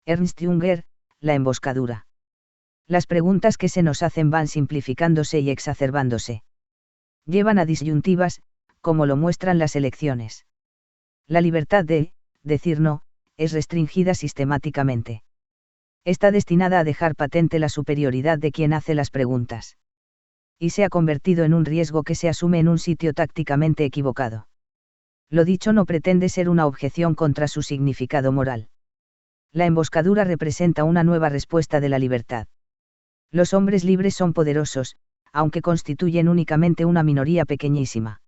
Ernst Junger, la emboscadura. Las preguntas que se nos hacen van simplificándose y exacerbándose. Llevan a disyuntivas, como lo muestran las elecciones. La libertad de decir no es restringida sistemáticamente. Está destinada a dejar patente la superioridad de quien hace las preguntas. Y se ha convertido en un riesgo que se asume en un sitio tácticamente equivocado. Lo dicho no pretende ser una objeción contra su significado moral. La emboscadura representa una nueva respuesta de la libertad. Los hombres libres son poderosos, aunque constituyen únicamente una minoría pequeñísima.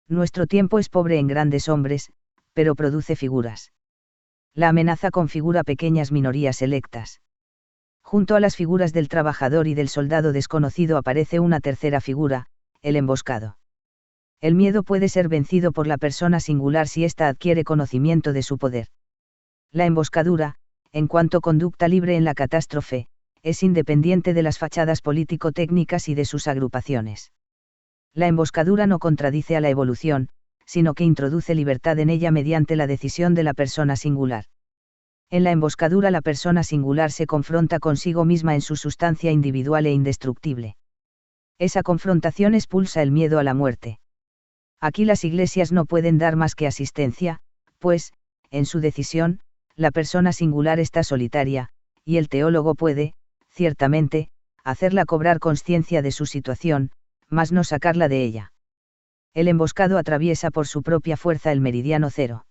Nuestro tiempo es pobre en grandes hombres, pero produce figuras. La amenaza configura pequeñas minorías selectas. Junto a las figuras del trabajador y del soldado desconocido aparece una tercera figura, el emboscado. El miedo puede ser vencido por la persona singular si ésta adquiere conocimiento de su poder. La emboscadura, en cuanto conducta libre en la catástrofe, es independiente de las fachadas político-técnicas y de sus agrupaciones. La emboscadura no contradice a la evolución, sino que introduce libertad en ella mediante la decisión de la persona singular. En la emboscadura la persona singular se confronta consigo misma en su sustancia individual e indestructible. Esa confrontación expulsa el miedo a la muerte. Aquí las iglesias no pueden dar más que asistencia, pues, en su decisión, la persona singular está solitaria, y el teólogo puede, ciertamente, hacerla cobrar conciencia de su situación, mas no sacarla de ella. El emboscado atraviesa por su propia fuerza el meridiano cero.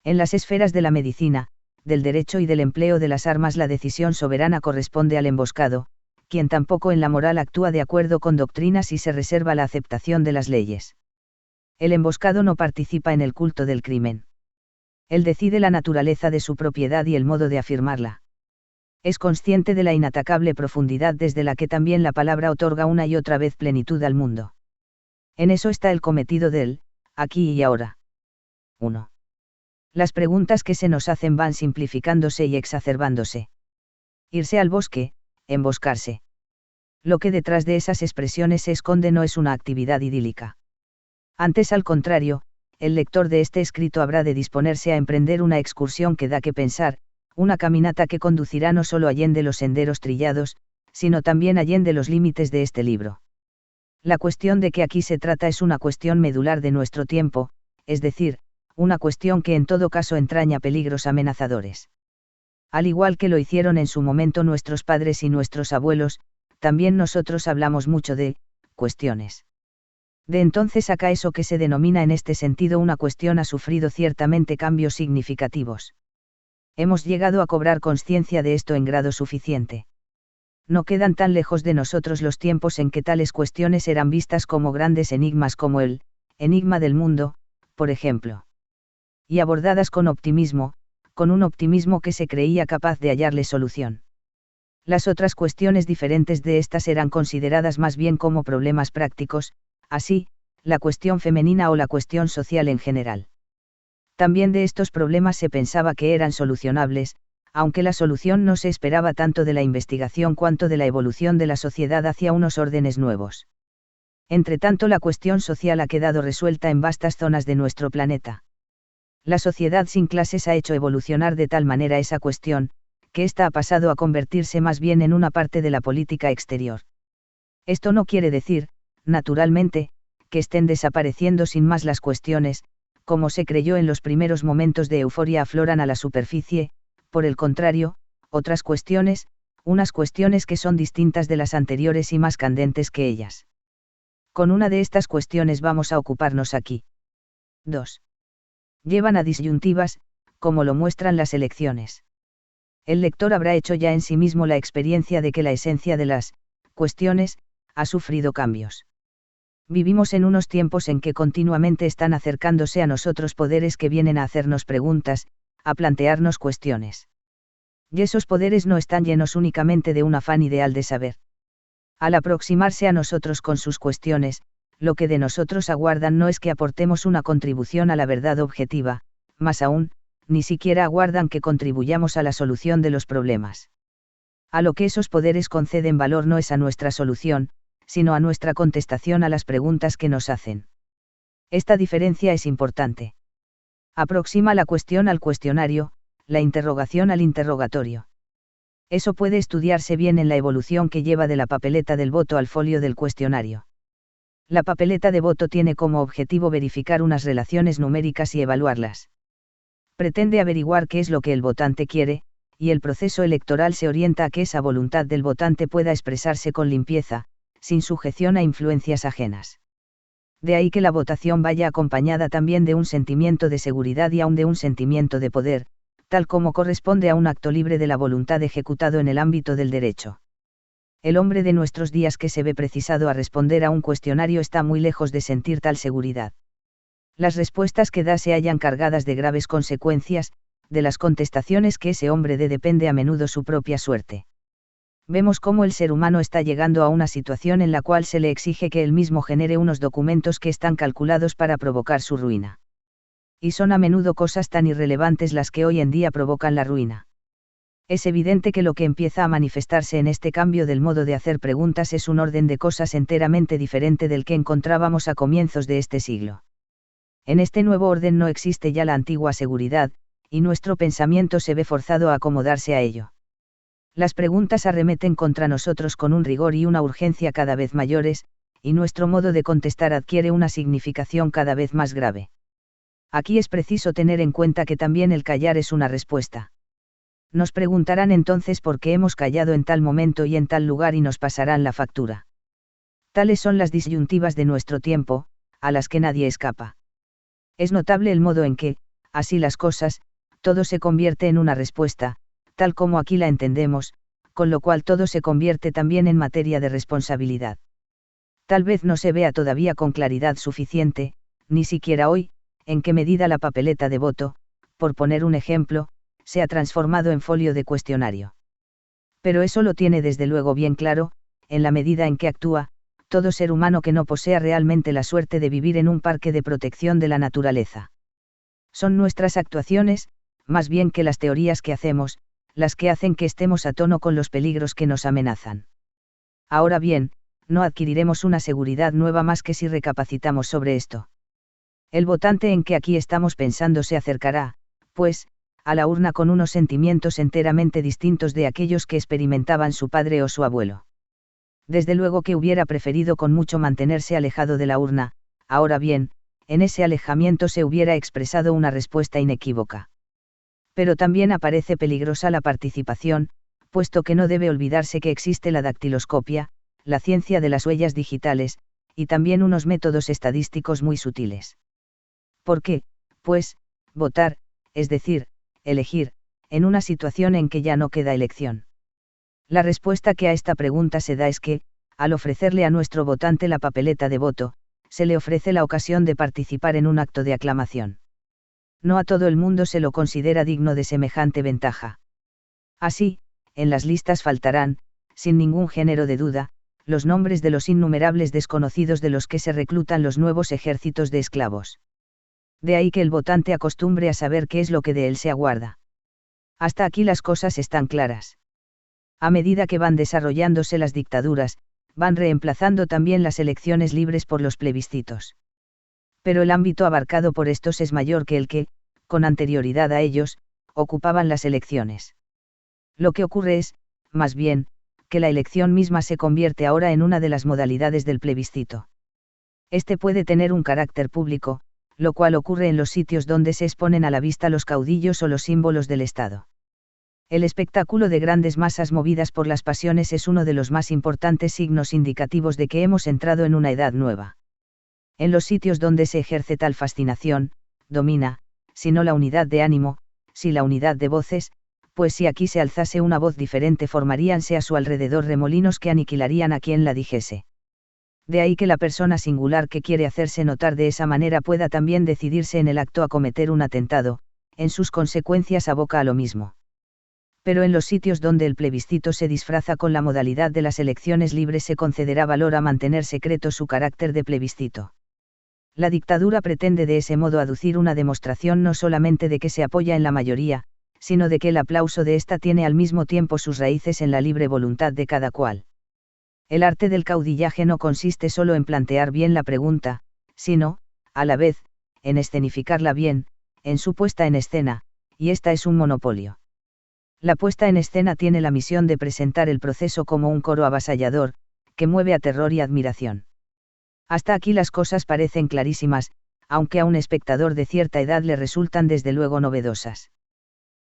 En las esferas de la medicina, del derecho y del empleo de las armas la decisión soberana corresponde al emboscado, quien tampoco en la moral actúa de acuerdo con doctrinas y se reserva la aceptación de las leyes. El emboscado no participa en el culto del crimen. Él decide la naturaleza de su propiedad y el modo de afirmarla. Es consciente de la inatacable profundidad desde la que también la palabra otorga una y otra vez plenitud al mundo. En eso está el cometido del aquí y ahora. 1. Las preguntas que se nos hacen van simplificándose y exacerbándose. Irse al bosque, emboscarse. Lo que detrás de esas expresiones se esconde no es una actividad idílica. Antes, al contrario, el lector de este escrito habrá de disponerse a emprender una excursión que da que pensar, una caminata que conducirá no solo allende los senderos trillados, sino también allende los límites de este libro. La cuestión de que aquí se trata es una cuestión medular de nuestro tiempo, es decir, una cuestión que en todo caso entraña peligros amenazadores. Al igual que lo hicieron en su momento nuestros padres y nuestros abuelos, también nosotros hablamos mucho de cuestiones. De entonces acá eso que se denomina en este sentido una cuestión ha sufrido ciertamente cambios significativos. Hemos llegado a cobrar conciencia de esto en grado suficiente. No quedan tan lejos de nosotros los tiempos en que tales cuestiones eran vistas como grandes enigmas como el enigma del mundo, por ejemplo. Y abordadas con optimismo, con un optimismo que se creía capaz de hallarle solución. Las otras cuestiones diferentes de estas eran consideradas más bien como problemas prácticos, así, la cuestión femenina o la cuestión social en general. También de estos problemas se pensaba que eran solucionables, aunque la solución no se esperaba tanto de la investigación cuanto de la evolución de la sociedad hacia unos órdenes nuevos. Entretanto, la cuestión social ha quedado resuelta en vastas zonas de nuestro planeta. La sociedad sin clases ha hecho evolucionar de tal manera esa cuestión, que ésta ha pasado a convertirse más bien en una parte de la política exterior. Esto no quiere decir, naturalmente, que estén desapareciendo sin más las cuestiones, como se creyó en los primeros momentos de euforia afloran a la superficie, por el contrario, otras cuestiones, unas cuestiones que son distintas de las anteriores y más candentes que ellas. Con una de estas cuestiones vamos a ocuparnos aquí. 2. Llevan a disyuntivas, como lo muestran las elecciones. El lector habrá hecho ya en sí mismo la experiencia de que la esencia de las cuestiones ha sufrido cambios. Vivimos en unos tiempos en que continuamente están acercándose a nosotros poderes que vienen a hacernos preguntas, a plantearnos cuestiones. Y esos poderes no están llenos únicamente de un afán ideal de saber. Al aproximarse a nosotros con sus cuestiones, lo que de nosotros aguardan no es que aportemos una contribución a la verdad objetiva, más aún, ni siquiera aguardan que contribuyamos a la solución de los problemas. A lo que esos poderes conceden valor no es a nuestra solución, sino a nuestra contestación a las preguntas que nos hacen. Esta diferencia es importante. Aproxima la cuestión al cuestionario, la interrogación al interrogatorio. Eso puede estudiarse bien en la evolución que lleva de la papeleta del voto al folio del cuestionario. La papeleta de voto tiene como objetivo verificar unas relaciones numéricas y evaluarlas. Pretende averiguar qué es lo que el votante quiere, y el proceso electoral se orienta a que esa voluntad del votante pueda expresarse con limpieza, sin sujeción a influencias ajenas. De ahí que la votación vaya acompañada también de un sentimiento de seguridad y aun de un sentimiento de poder, tal como corresponde a un acto libre de la voluntad ejecutado en el ámbito del derecho. El hombre de nuestros días que se ve precisado a responder a un cuestionario está muy lejos de sentir tal seguridad. Las respuestas que da se hallan cargadas de graves consecuencias, de las contestaciones que ese hombre dé depende a menudo su propia suerte. Vemos cómo el ser humano está llegando a una situación en la cual se le exige que él mismo genere unos documentos que están calculados para provocar su ruina. Y son a menudo cosas tan irrelevantes las que hoy en día provocan la ruina. Es evidente que lo que empieza a manifestarse en este cambio del modo de hacer preguntas es un orden de cosas enteramente diferente del que encontrábamos a comienzos de este siglo. En este nuevo orden no existe ya la antigua seguridad, y nuestro pensamiento se ve forzado a acomodarse a ello. Las preguntas arremeten contra nosotros con un rigor y una urgencia cada vez mayores, y nuestro modo de contestar adquiere una significación cada vez más grave. Aquí es preciso tener en cuenta que también el callar es una respuesta. Nos preguntarán entonces por qué hemos callado en tal momento y en tal lugar y nos pasarán la factura. Tales son las disyuntivas de nuestro tiempo, a las que nadie escapa. Es notable el modo en que, así las cosas, todo se convierte en una respuesta, tal como aquí la entendemos, con lo cual todo se convierte también en materia de responsabilidad. Tal vez no se vea todavía con claridad suficiente, ni siquiera hoy, en qué medida la papeleta de voto, por poner un ejemplo, se ha transformado en folio de cuestionario. Pero eso lo tiene desde luego bien claro, en la medida en que actúa, todo ser humano que no posea realmente la suerte de vivir en un parque de protección de la naturaleza. Son nuestras actuaciones, más bien que las teorías que hacemos, las que hacen que estemos a tono con los peligros que nos amenazan. Ahora bien, no adquiriremos una seguridad nueva más que si recapacitamos sobre esto. El votante en que aquí estamos pensando se acercará, pues, a la urna con unos sentimientos enteramente distintos de aquellos que experimentaban su padre o su abuelo. Desde luego que hubiera preferido con mucho mantenerse alejado de la urna, ahora bien, en ese alejamiento se hubiera expresado una respuesta inequívoca. Pero también aparece peligrosa la participación, puesto que no debe olvidarse que existe la dactiloscopia, la ciencia de las huellas digitales, y también unos métodos estadísticos muy sutiles. ¿Por qué? Pues, votar, es decir, elegir, en una situación en que ya no queda elección. La respuesta que a esta pregunta se da es que, al ofrecerle a nuestro votante la papeleta de voto, se le ofrece la ocasión de participar en un acto de aclamación. No a todo el mundo se lo considera digno de semejante ventaja. Así, en las listas faltarán, sin ningún género de duda, los nombres de los innumerables desconocidos de los que se reclutan los nuevos ejércitos de esclavos. De ahí que el votante acostumbre a saber qué es lo que de él se aguarda. Hasta aquí las cosas están claras. A medida que van desarrollándose las dictaduras, van reemplazando también las elecciones libres por los plebiscitos. Pero el ámbito abarcado por estos es mayor que el que, con anterioridad a ellos, ocupaban las elecciones. Lo que ocurre es, más bien, que la elección misma se convierte ahora en una de las modalidades del plebiscito. Este puede tener un carácter público, lo cual ocurre en los sitios donde se exponen a la vista los caudillos o los símbolos del Estado. El espectáculo de grandes masas movidas por las pasiones es uno de los más importantes signos indicativos de que hemos entrado en una edad nueva. En los sitios donde se ejerce tal fascinación, domina, si no la unidad de ánimo, si la unidad de voces, pues si aquí se alzase una voz diferente formaríanse a su alrededor remolinos que aniquilarían a quien la dijese. De ahí que la persona singular que quiere hacerse notar de esa manera pueda también decidirse en el acto a cometer un atentado, en sus consecuencias aboca a lo mismo. Pero en los sitios donde el plebiscito se disfraza con la modalidad de las elecciones libres se concederá valor a mantener secreto su carácter de plebiscito. La dictadura pretende de ese modo aducir una demostración no solamente de que se apoya en la mayoría, sino de que el aplauso de ésta tiene al mismo tiempo sus raíces en la libre voluntad de cada cual. El arte del caudillaje no consiste solo en plantear bien la pregunta, sino, a la vez, en escenificarla bien, en su puesta en escena, y esta es un monopolio. La puesta en escena tiene la misión de presentar el proceso como un coro avasallador, que mueve a terror y admiración. Hasta aquí las cosas parecen clarísimas, aunque a un espectador de cierta edad le resultan desde luego novedosas.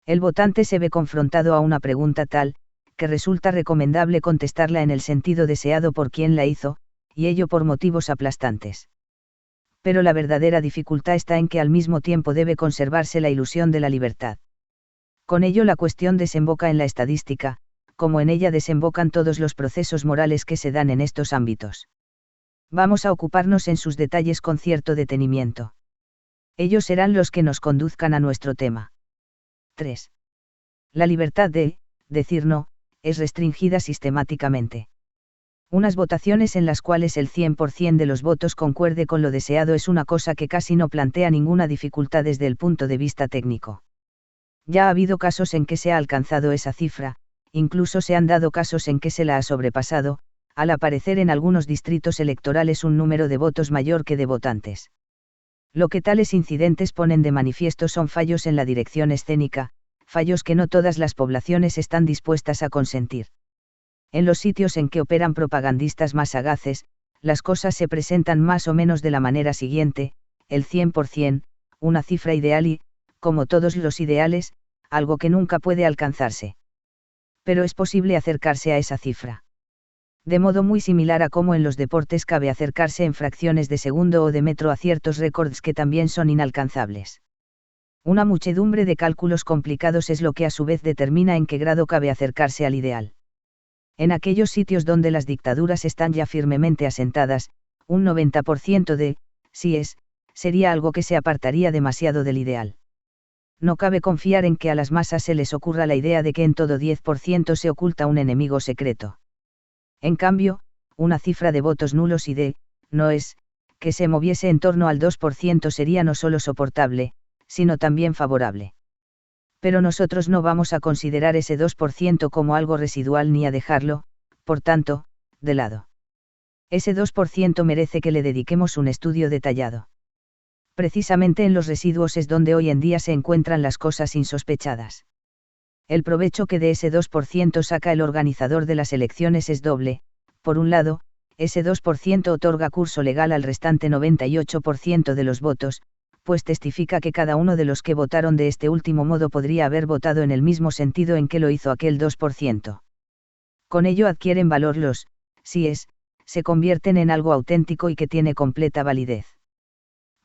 El votante se ve confrontado a una pregunta tal, que resulta recomendable contestarla en el sentido deseado por quien la hizo, y ello por motivos aplastantes. Pero la verdadera dificultad está en que al mismo tiempo debe conservarse la ilusión de la libertad. Con ello la cuestión desemboca en la estadística, como en ella desembocan todos los procesos morales que se dan en estos ámbitos. Vamos a ocuparnos en sus detalles con cierto detenimiento. Ellos serán los que nos conduzcan a nuestro tema. 3. La libertad de decir no es restringida sistemáticamente. Unas votaciones en las cuales el 100% de los votos concuerde con lo deseado es una cosa que casi no plantea ninguna dificultad desde el punto de vista técnico. Ya ha habido casos en que se ha alcanzado esa cifra, incluso se han dado casos en que se la ha sobrepasado, al aparecer en algunos distritos electorales un número de votos mayor que de votantes. Lo que tales incidentes ponen de manifiesto son fallos en la dirección escénica, fallos que no todas las poblaciones están dispuestas a consentir. En los sitios en que operan propagandistas más sagaces, las cosas se presentan más o menos de la manera siguiente: el 100%, una cifra ideal y, como todos los ideales, algo que nunca puede alcanzarse. Pero es posible acercarse a esa cifra. De modo muy similar a cómo en los deportes cabe acercarse en fracciones de segundo o de metro a ciertos récords que también son inalcanzables. Una muchedumbre de cálculos complicados es lo que a su vez determina en qué grado cabe acercarse al ideal. En aquellos sitios donde las dictaduras están ya firmemente asentadas, un 90% de síes sería algo que se apartaría demasiado del ideal. No cabe confiar en que a las masas se les ocurra la idea de que en todo 10% se oculta un enemigo secreto. En cambio, una cifra de votos nulos y de noes que se moviese en torno al 2% sería no solo soportable, sino también favorable. Pero nosotros no vamos a considerar ese 2% como algo residual ni a dejarlo, por tanto, de lado. Ese 2% merece que le dediquemos un estudio detallado. Precisamente en los residuos es donde hoy en día se encuentran las cosas insospechadas. El provecho que de ese 2% saca el organizador de las elecciones es doble: por un lado, ese 2% otorga curso legal al restante 98% de los votos, pues testifica que cada uno de los que votaron de este último modo podría haber votado en el mismo sentido en que lo hizo aquel 2%. Con ello adquieren valor los síes, se convierten en algo auténtico y que tiene completa validez.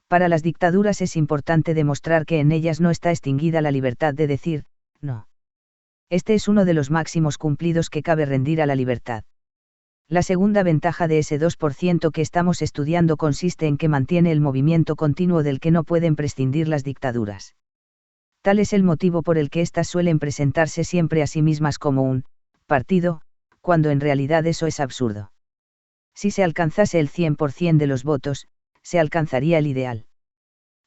Para las dictaduras es importante demostrar que en ellas no está extinguida la libertad de decir no. Este es uno de los máximos cumplidos que cabe rendir a la libertad. La segunda ventaja de ese 2% que estamos estudiando consiste en que mantiene el movimiento continuo del que no pueden prescindir las dictaduras. Tal es el motivo por el que éstas suelen presentarse siempre a sí mismas como un partido, cuando en realidad eso es absurdo. Si se alcanzase el 100% de los votos, se alcanzaría el ideal.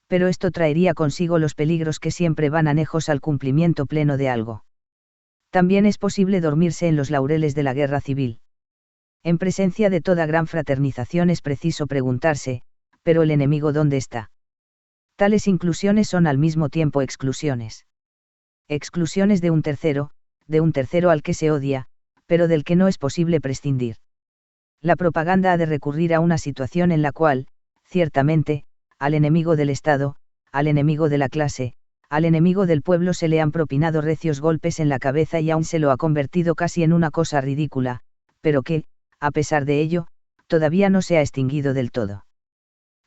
Pero esto traería consigo los peligros que siempre van anejos al cumplimiento pleno de algo. También es posible dormirse en los laureles de la guerra civil. En presencia de toda gran fraternización es preciso preguntarse, ¿pero el enemigo dónde está? Tales inclusiones son al mismo tiempo exclusiones. Exclusiones de un tercero al que se odia, pero del que no es posible prescindir. La propaganda ha de recurrir a una situación en la cual, ciertamente, al enemigo del Estado, al enemigo de la clase, al enemigo del pueblo se le han propinado recios golpes en la cabeza y aún se lo ha convertido casi en una cosa ridícula, pero que, a pesar de ello, todavía no se ha extinguido del todo.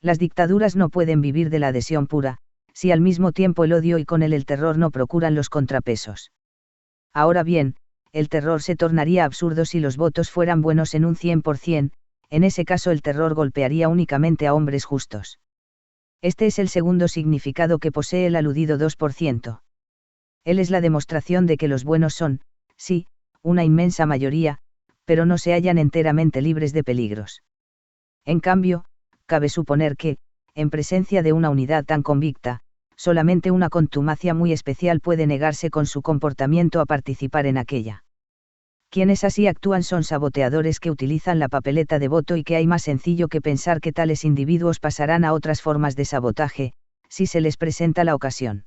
Las dictaduras no pueden vivir de la adhesión pura, si al mismo tiempo el odio y con él el terror no procuran los contrapesos. Ahora bien, el terror se tornaría absurdo si los votos fueran buenos en un 100%, en ese caso el terror golpearía únicamente a hombres justos. Este es el segundo significado que posee el aludido 2%. Él es la demostración de que los buenos son, sí, una inmensa mayoría, pero no se hallan enteramente libres de peligros. En cambio, cabe suponer que, en presencia de una unidad tan convicta, solamente una contumacia muy especial puede negarse con su comportamiento a participar en aquella. Quienes así actúan son saboteadores que utilizan la papeleta de voto y que hay más sencillo que pensar que tales individuos pasarán a otras formas de sabotaje, si se les presenta la ocasión.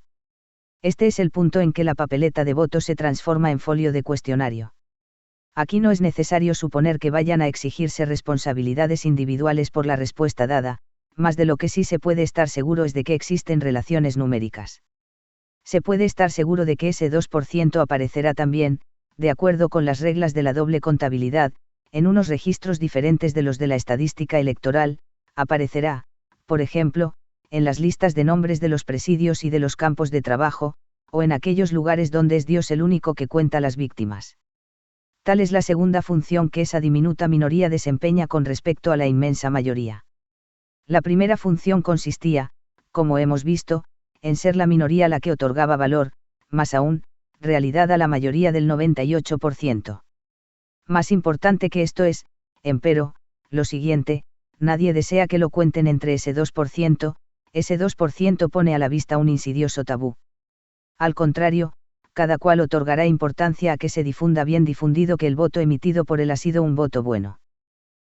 Este es el punto en que la papeleta de voto se transforma en folio de cuestionario. Aquí no es necesario suponer que vayan a exigirse responsabilidades individuales por la respuesta dada, más de lo que sí se puede estar seguro es de que existen relaciones numéricas. Se puede estar seguro de que ese 2% aparecerá también, de acuerdo con las reglas de la doble contabilidad, en unos registros diferentes de los de la estadística electoral, aparecerá, por ejemplo, en las listas de nombres de los presidios y de los campos de trabajo, o en aquellos lugares donde es Dios el único que cuenta las víctimas. Tal es la segunda función que esa diminuta minoría desempeña con respecto a la inmensa mayoría. La primera función consistía, como hemos visto, en ser la minoría la que otorgaba valor, más aún, realidad a la mayoría del 98%. Más importante que esto es, empero, lo siguiente, nadie desea que lo cuenten entre ese 2%, ese 2% pone a la vista un insidioso tabú. Al contrario, cada cual otorgará importancia a que se difunda bien difundido que el voto emitido por él ha sido un voto bueno.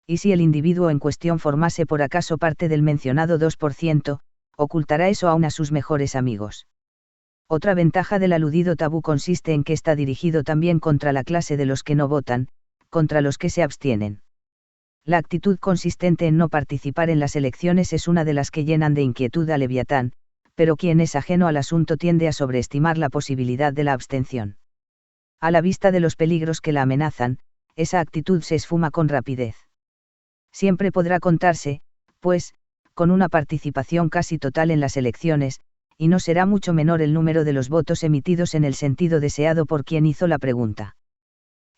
Y si el individuo en cuestión formase por acaso parte del mencionado 2%, ocultará eso aún a sus mejores amigos. Otra ventaja del aludido tabú consiste en que está dirigido también contra la clase de los que no votan, contra los que se abstienen. La actitud consistente en no participar en las elecciones es una de las que llenan de inquietud a Leviatán, pero quien es ajeno al asunto tiende a sobreestimar la posibilidad de la abstención. A la vista de los peligros que la amenazan, esa actitud se esfuma con rapidez. Siempre podrá contarse, pues, con una participación casi total en las elecciones, y no será mucho menor el número de los votos emitidos en el sentido deseado por quien hizo la pregunta.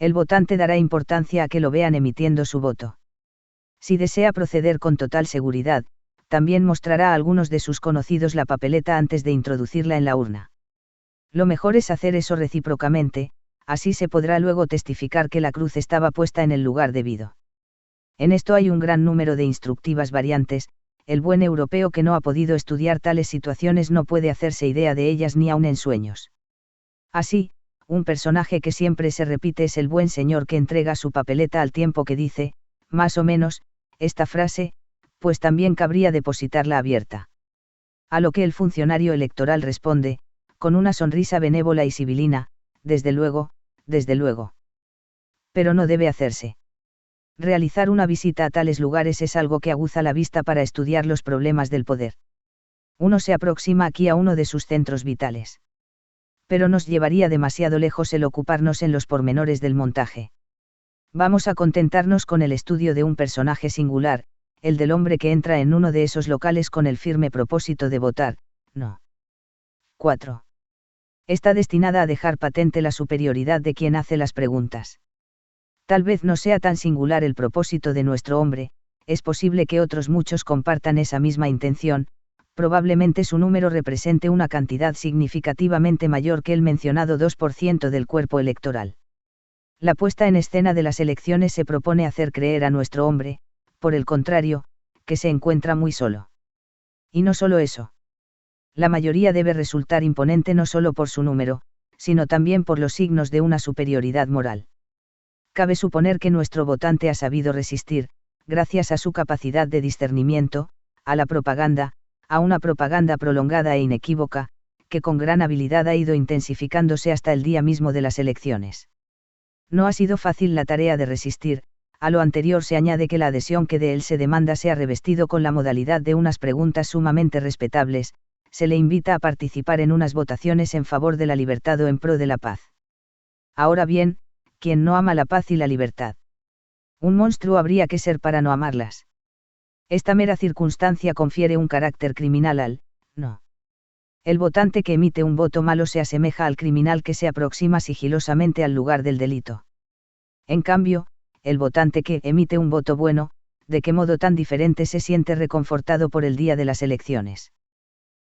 El votante dará importancia a que lo vean emitiendo su voto. Si desea proceder con total seguridad, también mostrará a algunos de sus conocidos la papeleta antes de introducirla en la urna. Lo mejor es hacer eso recíprocamente, así se podrá luego testificar que la cruz estaba puesta en el lugar debido. En esto hay un gran número de instructivas variantes, el buen europeo que no ha podido estudiar tales situaciones no puede hacerse idea de ellas ni aun en sueños. Así, un personaje que siempre se repite es el buen señor que entrega su papeleta al tiempo que dice, más o menos, esta frase, pues también cabría depositarla abierta. A lo que el funcionario electoral responde, con una sonrisa benévola y sibilina, desde luego, desde luego. Pero no debe hacerse. Realizar una visita a tales lugares es algo que aguza la vista para estudiar los problemas del poder. Uno se aproxima aquí a uno de sus centros vitales. Pero nos llevaría demasiado lejos el ocuparnos en los pormenores del montaje. Vamos a contentarnos con el estudio de un personaje singular, el del hombre que entra en uno de esos locales con el firme propósito de votar, no. 4. Está destinada a dejar patente la superioridad de quien hace las preguntas. Tal vez no sea tan singular el propósito de nuestro hombre, es posible que otros muchos compartan esa misma intención, probablemente su número represente una cantidad significativamente mayor que el mencionado 2% del cuerpo electoral. La puesta en escena de las elecciones se propone hacer creer a nuestro hombre, por el contrario, que se encuentra muy solo. Y no solo eso. La mayoría debe resultar imponente no solo por su número, sino también por los signos de una superioridad moral. Cabe suponer que nuestro votante ha sabido resistir, gracias a su capacidad de discernimiento, a la propaganda, a una propaganda prolongada e inequívoca, que con gran habilidad ha ido intensificándose hasta el día mismo de las elecciones. No ha sido fácil la tarea de resistir. A lo anterior se añade que la adhesión que de él se demanda sea revestido con la modalidad de unas preguntas sumamente respetables, se le invita a participar en unas votaciones en favor de la libertad o en pro de la paz. Ahora bien, ¿quién no ama la paz y la libertad? Un monstruo habría que ser para no amarlas. Esta mera circunstancia confiere un carácter criminal al, no. El votante que emite un voto malo se asemeja al criminal que se aproxima sigilosamente al lugar del delito. En cambio, el votante que emite un voto bueno, ¿de qué modo tan diferente se siente reconfortado por el día de las elecciones?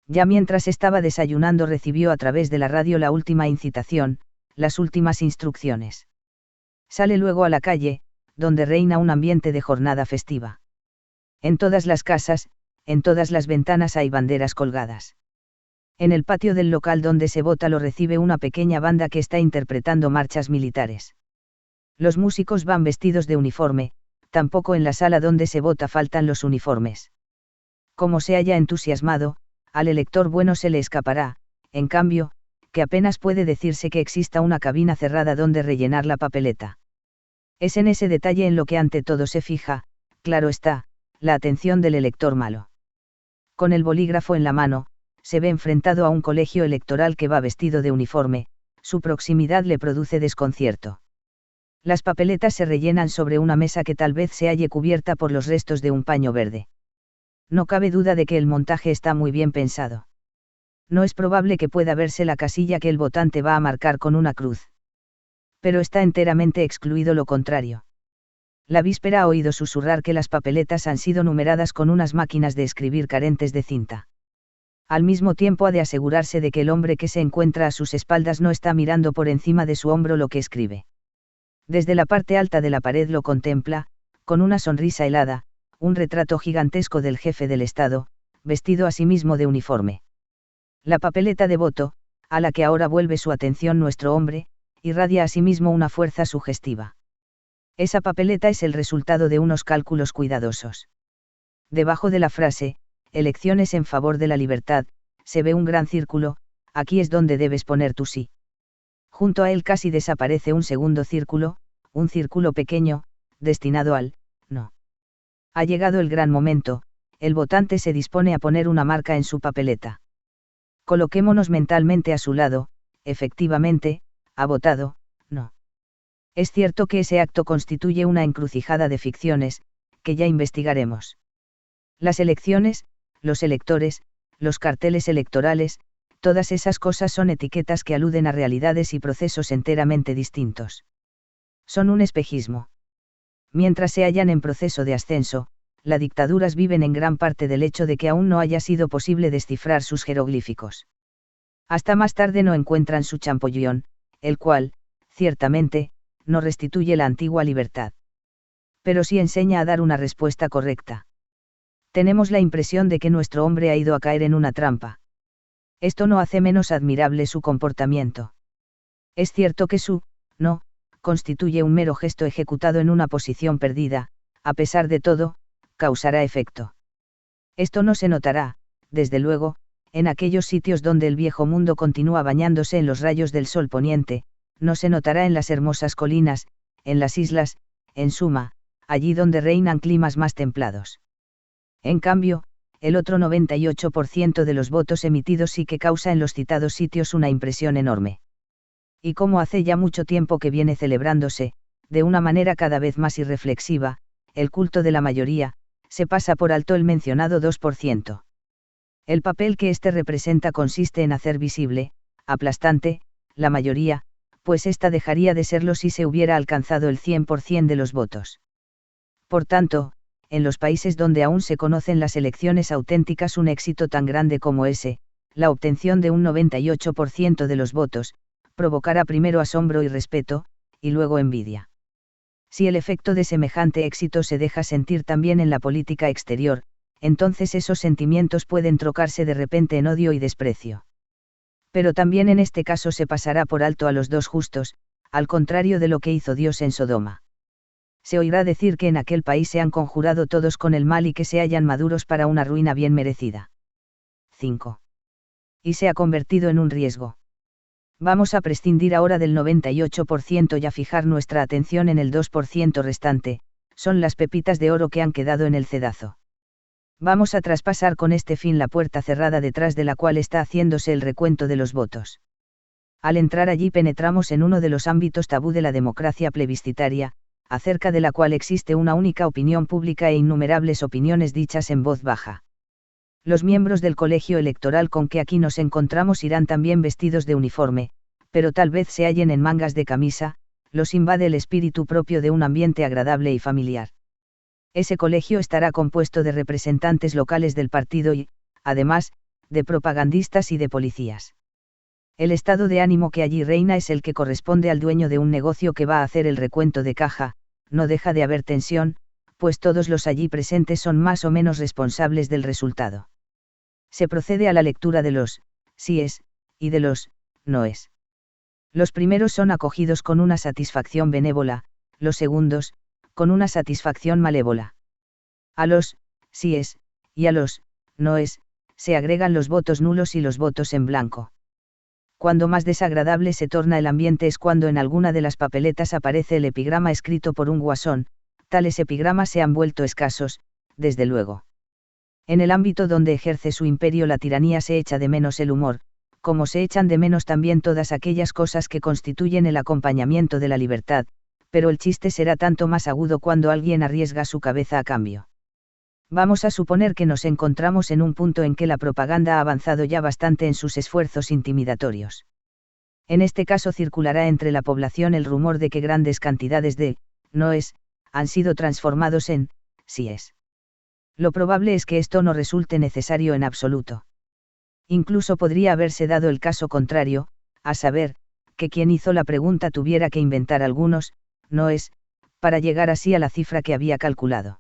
Ya mientras estaba desayunando recibió a través de la radio la última incitación, las últimas instrucciones. Sale luego a la calle, donde reina un ambiente de jornada festiva. En todas las casas, en todas las ventanas hay banderas colgadas. En el patio del local donde se vota lo recibe una pequeña banda que está interpretando marchas militares. Los músicos van vestidos de uniforme, tampoco en la sala donde se vota faltan los uniformes. Como se haya entusiasmado, al elector bueno se le escapará, en cambio, que apenas puede decirse que exista una cabina cerrada donde rellenar la papeleta. Es en ese detalle en lo que ante todo se fija, claro está, la atención del elector malo. Con el bolígrafo en la mano, se ve enfrentado a un colegio electoral que va vestido de uniforme, su proximidad le produce desconcierto. Las papeletas se rellenan sobre una mesa que tal vez se halle cubierta por los restos de un paño verde. No cabe duda de que el montaje está muy bien pensado. No es probable que pueda verse la casilla que el votante va a marcar con una cruz. Pero está enteramente excluido lo contrario. La víspera ha oído susurrar que las papeletas han sido numeradas con unas máquinas de escribir carentes de cinta. Al mismo tiempo ha de asegurarse de que el hombre que se encuentra a sus espaldas no está mirando por encima de su hombro lo que escribe. Desde la parte alta de la pared lo contempla, con una sonrisa helada, un retrato gigantesco del jefe del Estado, vestido asimismo de uniforme. La papeleta de voto, a la que ahora vuelve su atención nuestro hombre, irradia asimismo una fuerza sugestiva. Esa papeleta es el resultado de unos cálculos cuidadosos. Debajo de la frase, elecciones en favor de la libertad, se ve un gran círculo, aquí es donde debes poner tu sí. Junto a él casi desaparece un segundo círculo, un círculo pequeño, destinado al no. Ha llegado el gran momento, el votante se dispone a poner una marca en su papeleta. Coloquémonos mentalmente a su lado, efectivamente, ha votado, no. Es cierto que ese acto constituye una encrucijada de ficciones, que ya investigaremos. Las elecciones, los electores, los carteles electorales, todas esas cosas son etiquetas que aluden a realidades y procesos enteramente distintos. Son un espejismo. Mientras se hallan en proceso de ascenso, las dictaduras viven en gran parte del hecho de que aún no haya sido posible descifrar sus jeroglíficos. Hasta más tarde no encuentran su champollón, el cual, ciertamente, no restituye la antigua libertad. Pero sí enseña a dar una respuesta correcta. Tenemos la impresión de que nuestro hombre ha ido a caer en una trampa. Esto no hace menos admirable su comportamiento. Es cierto que su no constituye un mero gesto ejecutado en una posición perdida, a pesar de todo, causará efecto. Esto no se notará, desde luego, en aquellos sitios donde el viejo mundo continúa bañándose en los rayos del sol poniente, no se notará en las hermosas colinas, en las islas, en suma, allí donde reinan climas más templados. En cambio, el otro 98% de los votos emitidos sí que causa en los citados sitios una impresión enorme. Y como hace ya mucho tiempo que viene celebrándose, de una manera cada vez más irreflexiva, el culto de la mayoría, se pasa por alto el mencionado 2%. El papel que éste representa consiste en hacer visible, aplastante, la mayoría, pues ésta dejaría de serlo si se hubiera alcanzado el 100% de los votos. Por tanto, en los países donde aún se conocen las elecciones auténticas, un éxito tan grande como ese, la obtención de un 98% de los votos, provocará primero asombro y respeto, y luego envidia. Si el efecto de semejante éxito se deja sentir también en la política exterior, entonces esos sentimientos pueden trocarse de repente en odio y desprecio. Pero también en este caso se pasará por alto a los dos justos, al contrario de lo que hizo Dios en Sodoma. Se oirá decir que en aquel país se han conjurado todos con el mal y que se hallan maduros para una ruina bien merecida. 5. Y se ha convertido en un riesgo. Vamos a prescindir ahora del 98% y a fijar nuestra atención en el 2% restante, son las pepitas de oro que han quedado en el cedazo. Vamos a traspasar con este fin la puerta cerrada detrás de la cual está haciéndose el recuento de los votos. Al entrar allí penetramos en uno de los ámbitos tabú de la democracia plebiscitaria, acerca de la cual existe una única opinión pública e innumerables opiniones dichas en voz baja. Los miembros del colegio electoral con que aquí nos encontramos irán también vestidos de uniforme, pero tal vez se hallen en mangas de camisa, los invade el espíritu propio de un ambiente agradable y familiar. Ese colegio estará compuesto de representantes locales del partido y, además, de propagandistas y de policías. El estado de ánimo que allí reina es el que corresponde al dueño de un negocio que va a hacer el recuento de caja, no deja de haber tensión, pues todos los allí presentes son más o menos responsables del resultado. Se procede a la lectura de los síes y de los noes. Los primeros son acogidos con una satisfacción benévola, los segundos, con una satisfacción malévola. A los síes y a los noes se agregan los votos nulos y los votos en blanco. Cuando más desagradable se torna el ambiente es cuando en alguna de las papeletas aparece el epigrama escrito por un guasón. Tales epigramas se han vuelto escasos, desde luego. En el ámbito donde ejerce su imperio la tiranía se echa de menos el humor, como se echan de menos también todas aquellas cosas que constituyen el acompañamiento de la libertad, pero el chiste será tanto más agudo cuando alguien arriesga su cabeza a cambio. Vamos a suponer que nos encontramos en un punto en que la propaganda ha avanzado ya bastante en sus esfuerzos intimidatorios. En este caso circulará entre la población el rumor de que grandes cantidades de noes han sido transformados en síes. Lo probable es que esto no resulte necesario en absoluto. Incluso podría haberse dado el caso contrario, a saber, que quien hizo la pregunta tuviera que inventar algunos noes para llegar así a la cifra que había calculado.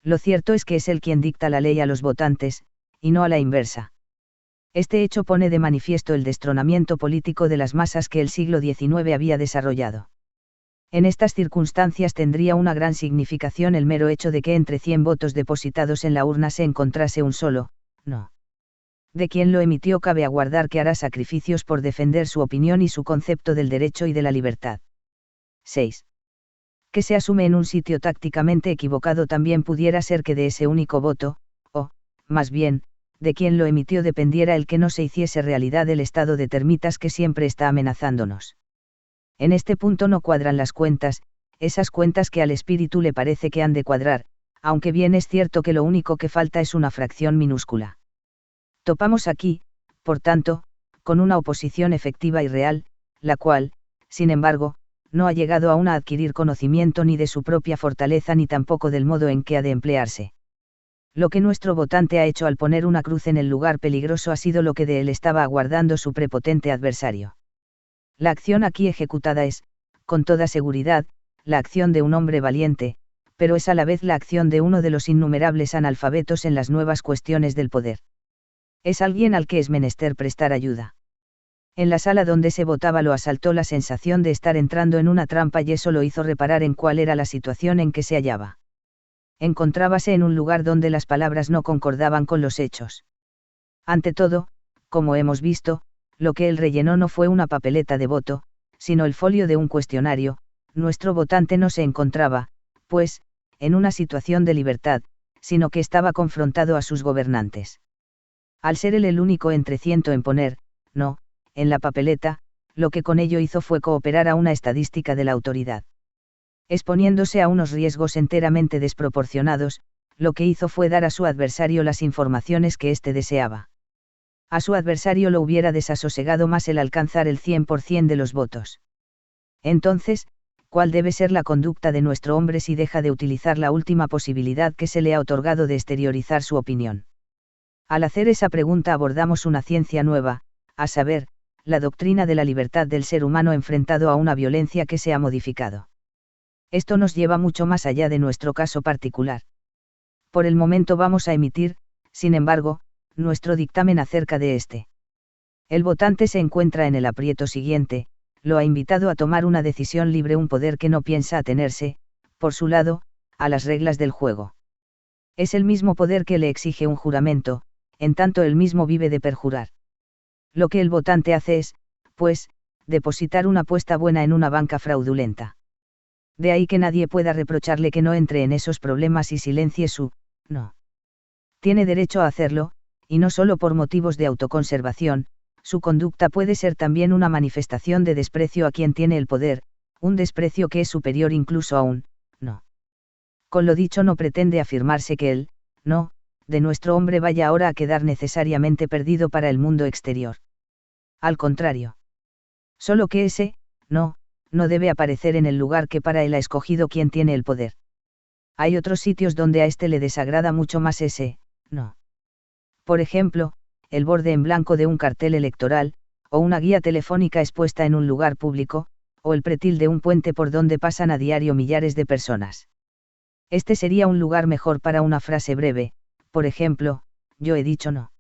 Lo cierto es que es él quien dicta la ley a los votantes, y no a la inversa. Este hecho pone de manifiesto el destronamiento político de las masas que el siglo XIX había desarrollado. En estas circunstancias tendría una gran significación el mero hecho de que entre 100 votos depositados en la urna se encontrase un solo no. De quien lo emitió cabe aguardar que hará sacrificios por defender su opinión y su concepto del derecho y de la libertad. 6. Que se asume en un sitio tácticamente equivocado también pudiera ser que de ese único voto, o, más bien, de quien lo emitió dependiera el que no se hiciese realidad el estado de termitas que siempre está amenazándonos. En este punto no cuadran las cuentas, esas cuentas que al espíritu le parece que han de cuadrar, aunque bien es cierto que lo único que falta es una fracción minúscula. Topamos aquí, por tanto, con una oposición efectiva y real, la cual, sin embargo, no ha llegado aún a adquirir conocimiento ni de su propia fortaleza ni tampoco del modo en que ha de emplearse. Lo que nuestro votante ha hecho al poner una cruz en el lugar peligroso ha sido lo que de él estaba aguardando su prepotente adversario. La acción aquí ejecutada es, con toda seguridad, la acción de un hombre valiente, pero es a la vez la acción de uno de los innumerables analfabetos en las nuevas cuestiones del poder. Es alguien al que es menester prestar ayuda. En la sala donde se votaba lo asaltó la sensación de estar entrando en una trampa y eso lo hizo reparar en cuál era la situación en que se hallaba. Encontrábase en un lugar donde las palabras no concordaban con los hechos. Ante todo, como hemos visto, lo que él rellenó no fue una papeleta de voto, sino el folio de un cuestionario. Nuestro votante no se encontraba, pues, en una situación de libertad, sino que estaba confrontado a sus gobernantes. Al ser él el único entre ciento en poner, no, en la papeleta, lo que con ello hizo fue cooperar a una estadística de la autoridad. Exponiéndose a unos riesgos enteramente desproporcionados, lo que hizo fue dar a su adversario las informaciones que éste deseaba. A su adversario lo hubiera desasosegado más el alcanzar el 100% de los votos. Entonces, ¿cuál debe ser la conducta de nuestro hombre si deja de utilizar la última posibilidad que se le ha otorgado de exteriorizar su opinión? Al hacer esa pregunta abordamos una ciencia nueva, a saber, la doctrina de la libertad del ser humano enfrentado a una violencia que se ha modificado. Esto nos lleva mucho más allá de nuestro caso particular. Por el momento vamos a emitir, sin embargo, nuestro dictamen acerca de este. El votante se encuentra en el aprieto siguiente, lo ha invitado a tomar una decisión libre un poder que no piensa atenerse, por su lado, a las reglas del juego. Es el mismo poder que le exige un juramento, en tanto él mismo vive de perjurar. Lo que el votante hace es, pues, depositar una apuesta buena en una banca fraudulenta. De ahí que nadie pueda reprocharle que no entre en esos problemas y silencie su no. Tiene derecho a hacerlo, y no solo por motivos de autoconservación, su conducta puede ser también una manifestación de desprecio a quien tiene el poder, un desprecio que es superior incluso a un no. Con lo dicho no pretende afirmarse que el no de nuestro hombre vaya ahora a quedar necesariamente perdido para el mundo exterior. Al contrario. Solo que ese no debe aparecer en el lugar que para él ha escogido quien tiene el poder. Hay otros sitios donde a este le desagrada mucho más ese no. Por ejemplo, el borde en blanco de un cartel electoral, o una guía telefónica expuesta en un lugar público, o el pretil de un puente por donde pasan a diario millares de personas. Este sería un lugar mejor para una frase breve, por ejemplo, yo he dicho no.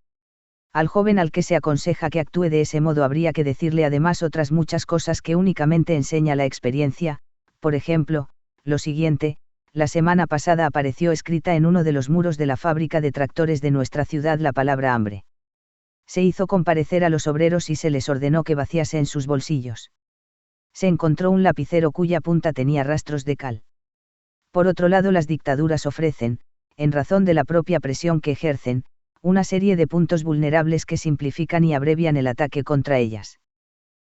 Al joven al que se aconseja que actúe de ese modo habría que decirle además otras muchas cosas que únicamente enseña la experiencia, por ejemplo, lo siguiente: la semana pasada apareció escrita en uno de los muros de la fábrica de tractores de nuestra ciudad la palabra hambre. Se hizo comparecer a los obreros y se les ordenó que vaciasen sus bolsillos. Se encontró un lapicero cuya punta tenía rastros de cal. Por otro lado, las dictaduras ofrecen, en razón de la propia presión que ejercen, una serie de puntos vulnerables que simplifican y abrevian el ataque contra ellas.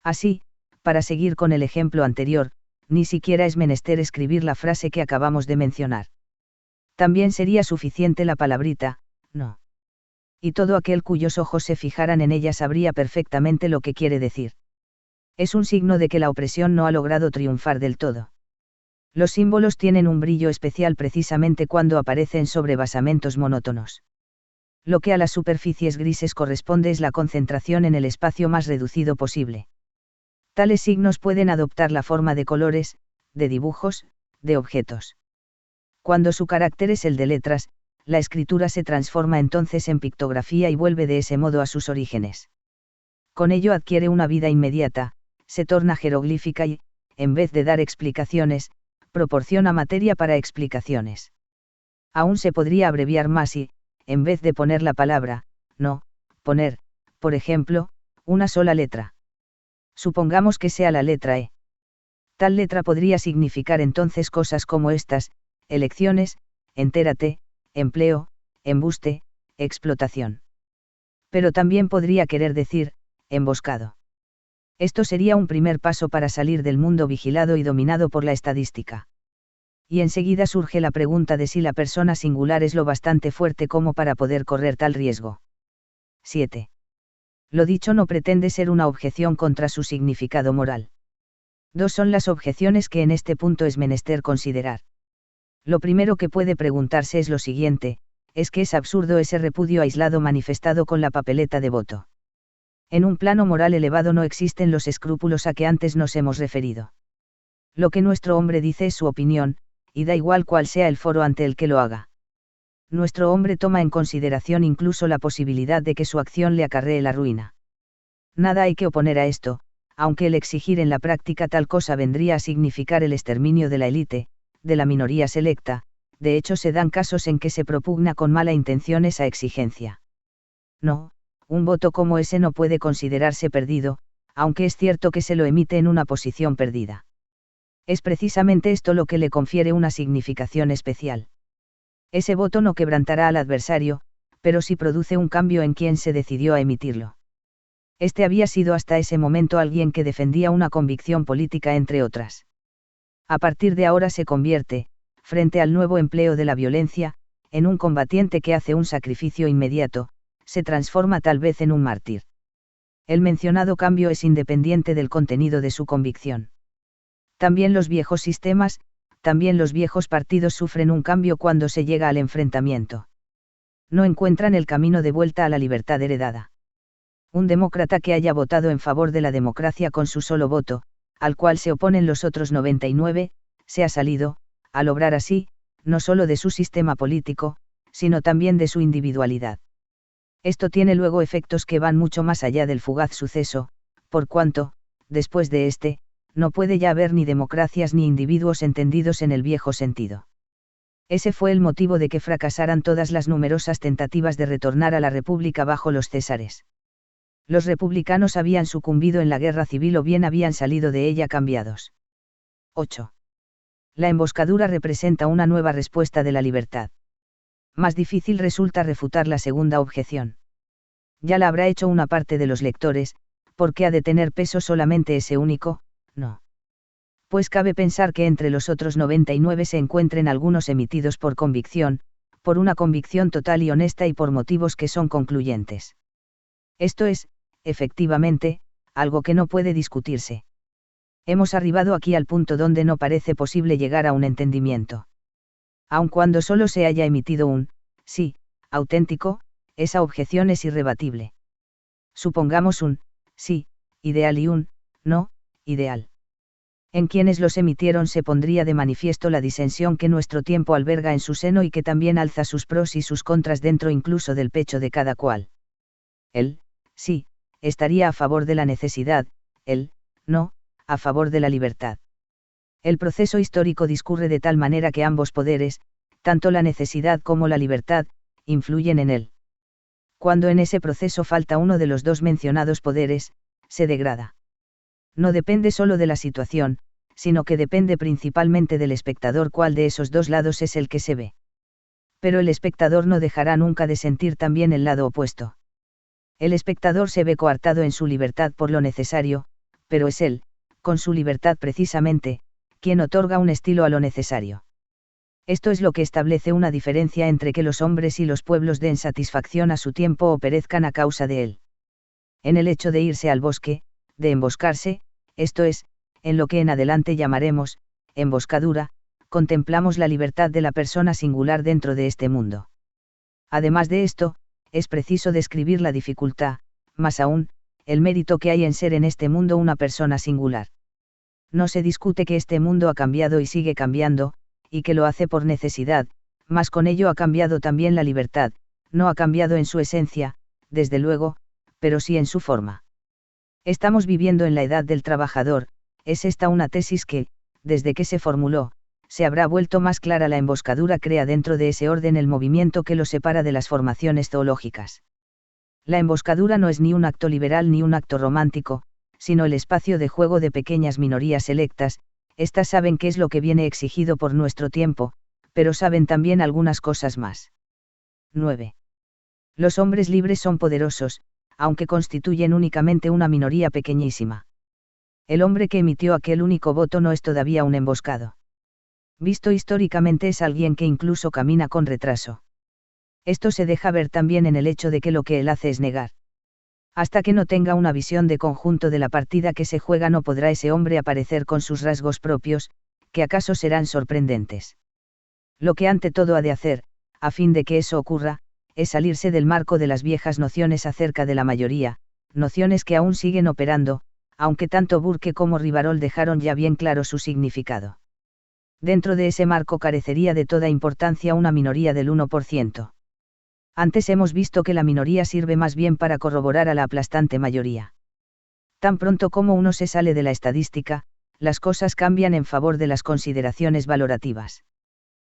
Así, para seguir con el ejemplo anterior, ni siquiera es menester escribir la frase que acabamos de mencionar. También sería suficiente la palabrita, no. Y todo aquel cuyos ojos se fijaran en ella sabría perfectamente lo que quiere decir. Es un signo de que la opresión no ha logrado triunfar del todo. Los símbolos tienen un brillo especial precisamente cuando aparecen sobre basamentos monótonos. Lo que a las superficies grises corresponde es la concentración en el espacio más reducido posible. Tales signos pueden adoptar la forma de colores, de dibujos, de objetos. Cuando su carácter es el de letras, la escritura se transforma entonces en pictografía y vuelve de ese modo a sus orígenes. Con ello adquiere una vida inmediata, se torna jeroglífica y, en vez de dar explicaciones, proporciona materia para explicaciones. Aún se podría abreviar más y, en vez de poner la palabra, no, poner, por ejemplo, una sola letra. Supongamos que sea la letra E. Tal letra podría significar entonces cosas como estas: elecciones, entérate, empleo, embuste, explotación. Pero también podría querer decir, emboscado. Esto sería un primer paso para salir del mundo vigilado y dominado por la estadística. Y enseguida surge la pregunta de si la persona singular es lo bastante fuerte como para poder correr tal riesgo. 7. Lo dicho no pretende ser una objeción contra su significado moral. Dos son las objeciones que en este punto es menester considerar. Lo primero que puede preguntarse es lo siguiente: ¿es que es absurdo ese repudio aislado manifestado con la papeleta de voto? En un plano moral elevado no existen los escrúpulos a que antes nos hemos referido. Lo que nuestro hombre dice es su opinión, y da igual cuál sea el foro ante el que lo haga. Nuestro hombre toma en consideración incluso la posibilidad de que su acción le acarree la ruina. Nada hay que oponer a esto, aunque el exigir en la práctica tal cosa vendría a significar el exterminio de la élite, de la minoría selecta. De hecho se dan casos en que se propugna con mala intención esa exigencia. No, un voto como ese no puede considerarse perdido, aunque es cierto que se lo emite en una posición perdida. Es precisamente esto lo que le confiere una significación especial. Ese voto no quebrantará al adversario, pero sí produce un cambio en quien se decidió a emitirlo. Este había sido hasta ese momento alguien que defendía una convicción política entre otras. A partir de ahora se convierte, frente al nuevo empleo de la violencia, en un combatiente que hace un sacrificio inmediato, se transforma tal vez en un mártir. El mencionado cambio es independiente del contenido de su convicción. También los viejos sistemas, también los viejos partidos sufren un cambio cuando se llega al enfrentamiento. No encuentran el camino de vuelta a la libertad heredada. Un demócrata que haya votado en favor de la democracia con su solo voto, al cual se oponen los otros 99, se ha salido, al obrar así, no solo de su sistema político, sino también de su individualidad. Esto tiene luego efectos que van mucho más allá del fugaz suceso, por cuanto, después de este, no puede ya haber ni democracias ni individuos entendidos en el viejo sentido. Ese fue el motivo de que fracasaran todas las numerosas tentativas de retornar a la República bajo los Césares. Los republicanos habían sucumbido en la guerra civil o bien habían salido de ella cambiados. 8. La emboscadura representa una nueva respuesta de la libertad. Más difícil resulta refutar la segunda objeción. Ya la habrá hecho una parte de los lectores, porque ha de tener peso solamente ese único, no. Pues cabe pensar que entre los otros 99 se encuentren algunos emitidos por convicción, por una convicción total y honesta y por motivos que son concluyentes. Esto es, efectivamente, algo que no puede discutirse. Hemos arribado aquí al punto donde no parece posible llegar a un entendimiento. Aun cuando solo se haya emitido un sí auténtico, esa objeción es irrebatible. Supongamos un sí ideal y un no ideal. En quienes los emitieron se pondría de manifiesto la disensión que nuestro tiempo alberga en su seno y que también alza sus pros y sus contras dentro incluso del pecho de cada cual. El sí estaría a favor de la necesidad, el no a favor de la libertad. El proceso histórico discurre de tal manera que ambos poderes, tanto la necesidad como la libertad, influyen en él. Cuando en ese proceso falta uno de los dos mencionados poderes, se degrada. No depende solo de la situación, sino que depende principalmente del espectador cuál de esos dos lados es el que se ve. Pero el espectador no dejará nunca de sentir también el lado opuesto. El espectador se ve coartado en su libertad por lo necesario, pero es él, con su libertad precisamente, quien otorga un estilo a lo necesario. Esto es lo que establece una diferencia entre que los hombres y los pueblos den satisfacción a su tiempo o perezcan a causa de él. En el hecho de irse al bosque, de emboscarse, esto es, en lo que en adelante llamaremos, emboscadura, contemplamos la libertad de la persona singular dentro de este mundo. Además de esto, es preciso describir la dificultad, más aún, el mérito que hay en ser en este mundo una persona singular. No se discute que este mundo ha cambiado y sigue cambiando, y que lo hace por necesidad, mas con ello ha cambiado también la libertad, no ha cambiado en su esencia, desde luego, pero sí en su forma. Estamos viviendo en la edad del trabajador, es esta una tesis que, desde que se formuló, se habrá vuelto más clara. La emboscadura crea dentro de ese orden el movimiento que lo separa de las formaciones zoológicas. La emboscadura no es ni un acto liberal ni un acto romántico, sino el espacio de juego de pequeñas minorías selectas. Estas saben qué es lo que viene exigido por nuestro tiempo, pero saben también algunas cosas más. 9. Los hombres libres son poderosos, aunque constituyen únicamente una minoría pequeñísima. El hombre que emitió aquel único voto no es todavía un emboscado. Visto históricamente es alguien que incluso camina con retraso. Esto se deja ver también en el hecho de que lo que él hace es negar. Hasta que no tenga una visión de conjunto de la partida que se juega no podrá ese hombre aparecer con sus rasgos propios, que acaso serán sorprendentes. Lo que ante todo ha de hacer, a fin de que eso ocurra, es salirse del marco de las viejas nociones acerca de la mayoría, nociones que aún siguen operando, aunque tanto Burke como Rivarol dejaron ya bien claro su significado. Dentro de ese marco carecería de toda importancia una minoría del 1%. Antes hemos visto que la minoría sirve más bien para corroborar a la aplastante mayoría. Tan pronto como uno se sale de la estadística, las cosas cambian en favor de las consideraciones valorativas.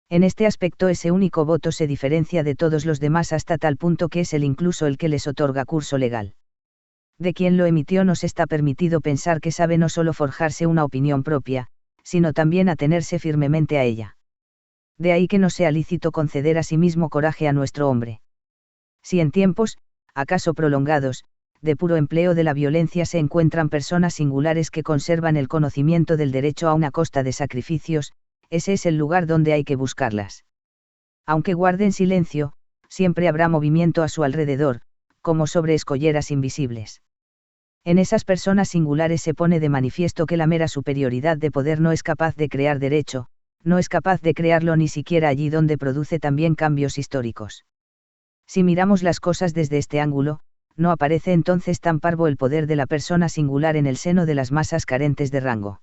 En este aspecto ese único voto se diferencia de todos los demás hasta tal punto que es él incluso el que les otorga curso legal. De quien lo emitió nos está permitido pensar que sabe no solo forjarse una opinión propia, sino también atenerse firmemente a ella. De ahí que no sea lícito conceder a sí mismo coraje a nuestro hombre. Si en tiempos, acaso prolongados, de puro empleo de la violencia se encuentran personas singulares que conservan el conocimiento del derecho a una costa de sacrificios, ese es el lugar donde hay que buscarlas. Aunque guarden silencio, siempre habrá movimiento a su alrededor, como sobre escolleras invisibles. En esas personas singulares se pone de manifiesto que la mera superioridad de poder no es capaz de crear derecho, no es capaz de crearlo ni siquiera allí donde produce también cambios históricos. Si miramos las cosas desde este ángulo, no aparece entonces tan parvo el poder de la persona singular en el seno de las masas carentes de rango.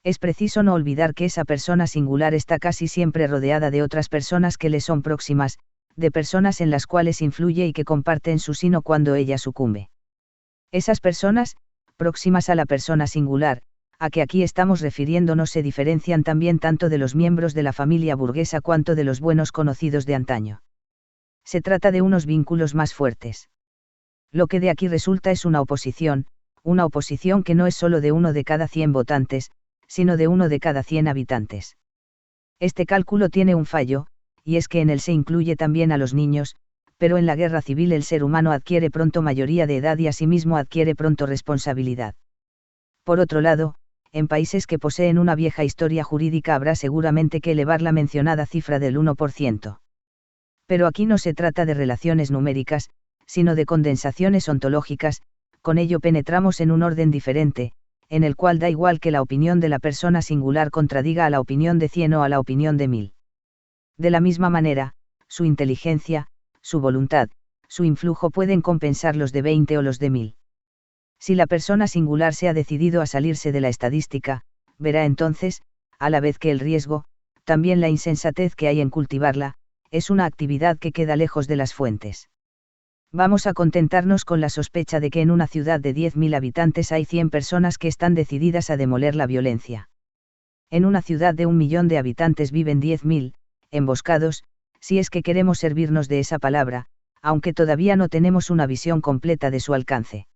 Es preciso no olvidar que esa persona singular está casi siempre rodeada de otras personas que le son próximas, de personas en las cuales influye y que comparten su sino cuando ella sucumbe. Esas personas, próximas a la persona singular, a que aquí estamos refiriéndonos, se diferencian también tanto de los miembros de la familia burguesa cuanto de los buenos conocidos de antaño. Se trata de unos vínculos más fuertes. Lo que de aquí resulta es una oposición que no es solo de 1 de cada 100 votantes, sino de 1 de cada 100 habitantes. Este cálculo tiene un fallo, y es que en él se incluye también a los niños, pero en la guerra civil el ser humano adquiere pronto mayoría de edad y asimismo adquiere pronto responsabilidad. Por otro lado, en países que poseen una vieja historia jurídica habrá seguramente que elevar la mencionada cifra del 1%. Pero aquí no se trata de relaciones numéricas, sino de condensaciones ontológicas, con ello penetramos en un orden diferente, en el cual da igual que la opinión de la persona singular contradiga a la opinión de 100 o a la opinión de 1000. De la misma manera, su inteligencia, su voluntad, su influjo pueden compensar los de 20 o los de 1000. Si la persona singular se ha decidido a salirse de la estadística, verá entonces, a la vez que el riesgo, también la insensatez que hay en cultivarla, es una actividad que queda lejos de las fuentes. Vamos a contentarnos con la sospecha de que en una ciudad de 10.000 habitantes hay 100 personas que están decididas a demoler la violencia. En una ciudad de 1.000.000 de habitantes viven 10.000, emboscados, si es que queremos servirnos de esa palabra, aunque todavía no tenemos una visión completa de su alcance.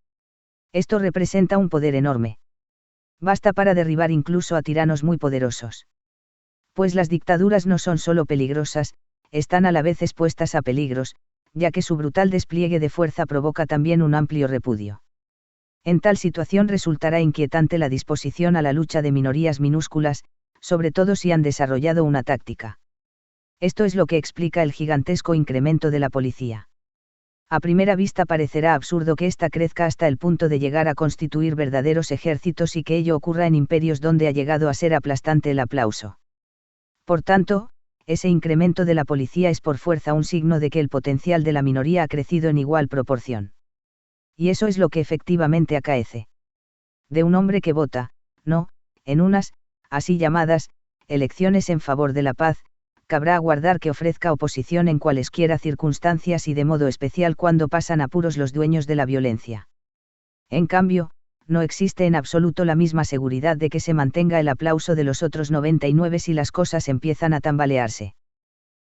Esto representa un poder enorme. Basta para derribar incluso a tiranos muy poderosos. Pues las dictaduras no son solo peligrosas, están a la vez expuestas a peligros, ya que su brutal despliegue de fuerza provoca también un amplio repudio. En tal situación resultará inquietante la disposición a la lucha de minorías minúsculas, sobre todo si han desarrollado una táctica. Esto es lo que explica el gigantesco incremento de la policía. A primera vista parecerá absurdo que ésta crezca hasta el punto de llegar a constituir verdaderos ejércitos y que ello ocurra en imperios donde ha llegado a ser aplastante el aplauso. Por tanto, ese incremento de la policía es por fuerza un signo de que el potencial de la minoría ha crecido en igual proporción. Y eso es lo que efectivamente acaece. De un hombre que vota, no, en unas, así llamadas, elecciones en favor de la paz, cabrá aguardar que ofrezca oposición en cualesquiera circunstancias y de modo especial cuando pasan apuros los dueños de la violencia. En cambio, no existe en absoluto la misma seguridad de que se mantenga el aplauso de los otros 99 si las cosas empiezan a tambalearse.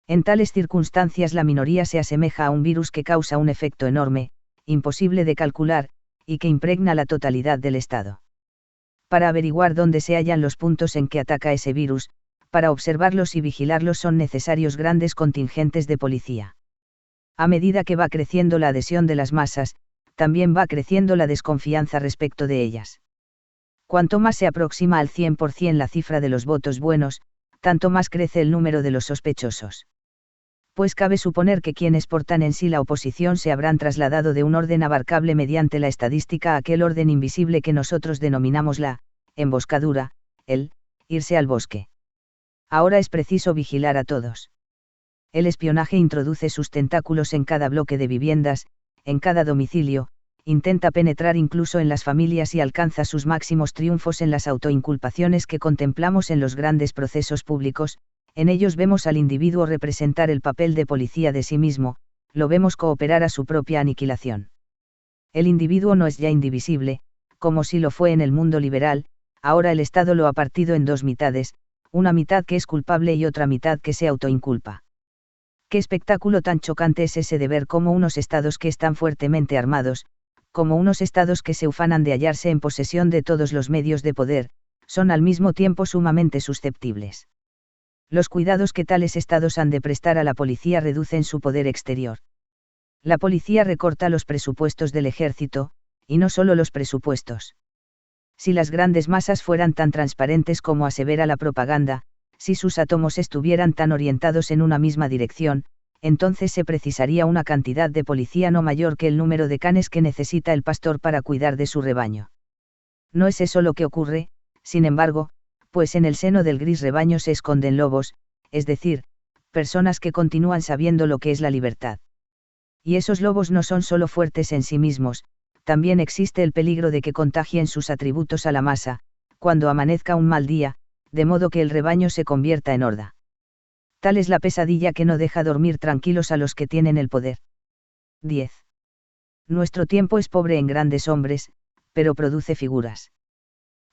En tales circunstancias la minoría se asemeja a un virus que causa un efecto enorme, imposible de calcular, y que impregna la totalidad del Estado. Para averiguar dónde se hallan los puntos en que ataca ese virus, para observarlos y vigilarlos son necesarios grandes contingentes de policía. A medida que va creciendo la adhesión de las masas, también va creciendo la desconfianza respecto de ellas. Cuanto más se aproxima al 100% la cifra de los votos buenos, tanto más crece el número de los sospechosos. Pues cabe suponer que quienes portan en sí la oposición se habrán trasladado de un orden abarcable mediante la estadística a aquel orden invisible que nosotros denominamos la emboscadura, el irse al bosque. Ahora es preciso vigilar a todos. El espionaje introduce sus tentáculos en cada bloque de viviendas, en cada domicilio, intenta penetrar incluso en las familias y alcanza sus máximos triunfos en las autoinculpaciones que contemplamos en los grandes procesos públicos. En ellos vemos al individuo representar el papel de policía de sí mismo, lo vemos cooperar a su propia aniquilación. El individuo no es ya indivisible, como si lo fue en el mundo liberal, ahora el Estado lo ha partido en dos mitades, una mitad que es culpable y otra mitad que se autoinculpa. Qué espectáculo tan chocante es ese de ver cómo unos estados que están fuertemente armados, como unos estados que se ufanan de hallarse en posesión de todos los medios de poder, son al mismo tiempo sumamente susceptibles. Los cuidados que tales estados han de prestar a la policía reducen su poder exterior. La policía recorta los presupuestos del ejército, y no solo los presupuestos. Si las grandes masas fueran tan transparentes como asevera la propaganda, si sus átomos estuvieran tan orientados en una misma dirección, entonces se precisaría una cantidad de policía no mayor que el número de canes que necesita el pastor para cuidar de su rebaño. No es eso lo que ocurre, sin embargo, pues en el seno del gris rebaño se esconden lobos, es decir, personas que continúan sabiendo lo que es la libertad. Y esos lobos no son solo fuertes en sí mismos, también existe el peligro de que contagien sus atributos a la masa, cuando amanezca un mal día, de modo que el rebaño se convierta en horda. Tal es la pesadilla que no deja dormir tranquilos a los que tienen el poder. 10. Nuestro tiempo es pobre en grandes hombres, pero produce figuras.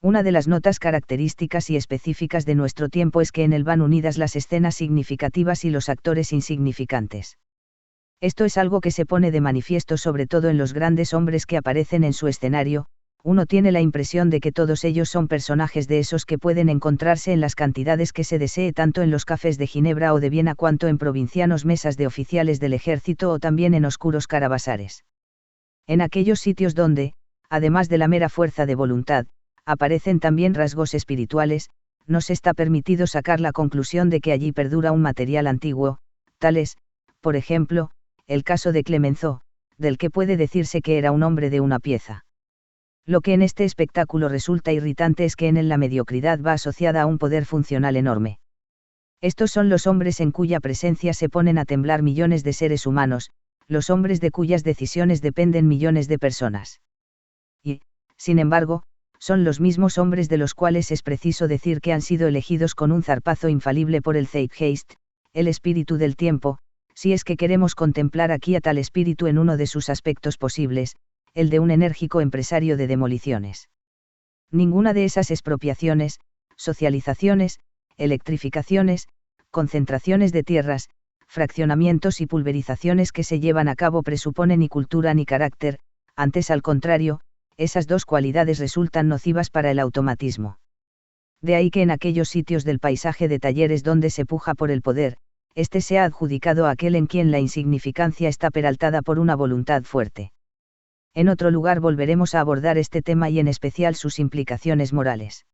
Una de las notas características y específicas de nuestro tiempo es que en él van unidas las escenas significativas y los actores insignificantes. Esto es algo que se pone de manifiesto sobre todo en los grandes hombres que aparecen en su escenario. Uno tiene la impresión de que todos ellos son personajes de esos que pueden encontrarse en las cantidades que se desee tanto en los cafés de Ginebra o de Viena cuanto en provincianos mesas de oficiales del ejército o también en oscuros carabasares. En aquellos sitios donde, además de la mera fuerza de voluntad, aparecen también rasgos espirituales, nos está permitido sacar la conclusión de que allí perdura un material antiguo, tal es, por ejemplo, el caso de Clemenceau, del que puede decirse que era un hombre de una pieza. Lo que en este espectáculo resulta irritante es que en él la mediocridad va asociada a un poder funcional enorme. Estos son los hombres en cuya presencia se ponen a temblar millones de seres humanos, los hombres de cuyas decisiones dependen millones de personas. Y, sin embargo, son los mismos hombres de los cuales es preciso decir que han sido elegidos con un zarpazo infalible por el Zeitgeist, el espíritu del tiempo, si es que queremos contemplar aquí a tal espíritu en uno de sus aspectos posibles, el de un enérgico empresario de demoliciones. Ninguna de esas expropiaciones, socializaciones, electrificaciones, concentraciones de tierras, fraccionamientos y pulverizaciones que se llevan a cabo presuponen ni cultura ni carácter, antes al contrario, esas dos cualidades resultan nocivas para el automatismo. De ahí que en aquellos sitios del paisaje de talleres donde se puja por el poder, este se ha adjudicado a aquel en quien la insignificancia está peraltada por una voluntad fuerte. En otro lugar volveremos a abordar este tema y en especial sus implicaciones morales.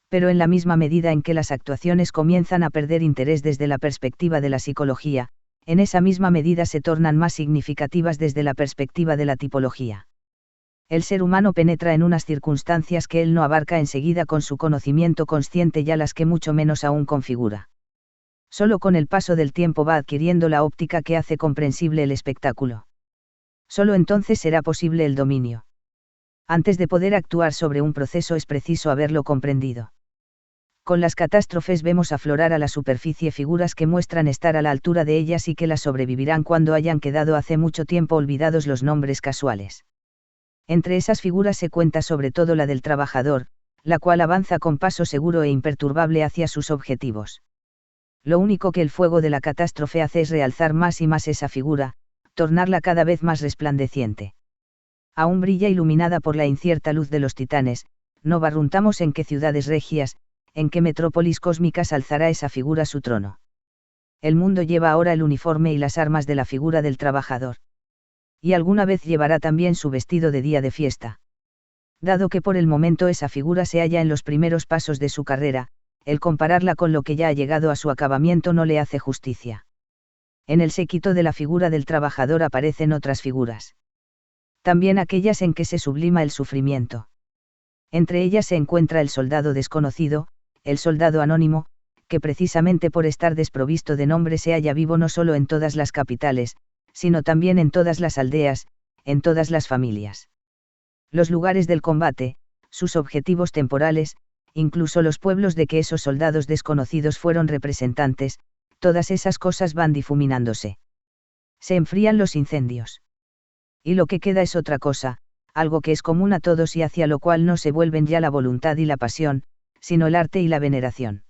Pero en la misma medida en que las actuaciones comienzan a perder interés desde la perspectiva de la psicología, en esa misma medida se tornan más significativas desde la perspectiva de la tipología. El ser humano penetra en unas circunstancias que él no abarca enseguida con su conocimiento consciente y a las que mucho menos aún configura. Solo con el paso del tiempo va adquiriendo la óptica que hace comprensible el espectáculo. Solo entonces será posible el dominio. Antes de poder actuar sobre un proceso es preciso haberlo comprendido. Con las catástrofes vemos aflorar a la superficie figuras que muestran estar a la altura de ellas y que las sobrevivirán cuando hayan quedado hace mucho tiempo olvidados los nombres casuales. Entre esas figuras se cuenta sobre todo la del trabajador, la cual avanza con paso seguro e imperturbable hacia sus objetivos. Lo único que el fuego de la catástrofe hace es realzar más y más esa figura, tornarla cada vez más resplandeciente. Aún brilla iluminada por la incierta luz de los titanes, no barruntamos en qué ciudades regias, en qué metrópolis cósmicas alzará esa figura su trono. El mundo lleva ahora el uniforme y las armas de la figura del trabajador. Y alguna vez llevará también su vestido de día de fiesta. Dado que por el momento esa figura se halla en los primeros pasos de su carrera, el compararla con lo que ya ha llegado a su acabamiento no le hace justicia. En el séquito de la figura del trabajador aparecen otras figuras. También aquellas en que se sublima el sufrimiento. Entre ellas se encuentra el soldado desconocido, el soldado anónimo, que precisamente por estar desprovisto de nombre se halla vivo no solo en todas las capitales, sino también en todas las aldeas, en todas las familias. Los lugares del combate, sus objetivos temporales, incluso los pueblos de que esos soldados desconocidos fueron representantes, todas esas cosas van difuminándose. Se enfrían los incendios. Y lo que queda es otra cosa, algo que es común a todos y hacia lo cual no se vuelven ya la voluntad y la pasión, sino el arte y la veneración.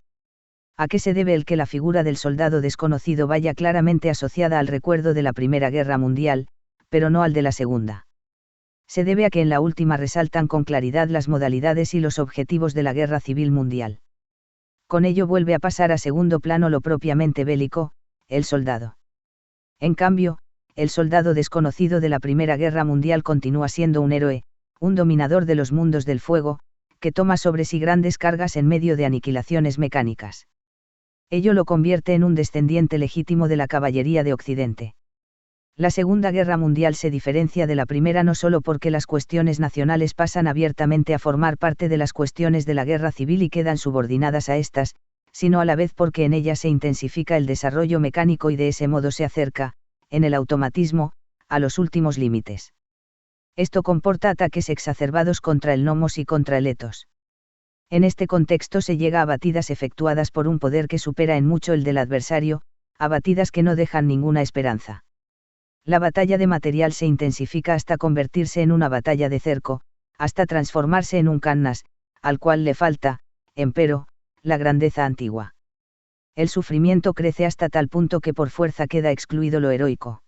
¿A qué se debe el que la figura del soldado desconocido vaya claramente asociada al recuerdo de la Primera Guerra Mundial, pero no al de la Segunda? Se debe a que en la última resaltan con claridad las modalidades y los objetivos de la Guerra Civil Mundial. Con ello vuelve a pasar a segundo plano lo propiamente bélico, el soldado. En cambio, el soldado desconocido de la Primera Guerra Mundial continúa siendo un héroe, un dominador de los mundos del fuego, que toma sobre sí grandes cargas en medio de aniquilaciones mecánicas. Ello lo convierte en un descendiente legítimo de la caballería de Occidente. La Segunda Guerra Mundial se diferencia de la primera no solo porque las cuestiones nacionales pasan abiertamente a formar parte de las cuestiones de la guerra civil y quedan subordinadas a estas, sino a la vez porque en ella se intensifica el desarrollo mecánico y de ese modo se acerca, en el automatismo, a los últimos límites. Esto comporta ataques exacerbados contra el nomos y contra el ethos. En este contexto se llega a batidas efectuadas por un poder que supera en mucho el del adversario, a batidas que no dejan ninguna esperanza. La batalla de material se intensifica hasta convertirse en una batalla de cerco, hasta transformarse en un cannas, al cual le falta, empero, la grandeza antigua. El sufrimiento crece hasta tal punto que por fuerza queda excluido lo heroico.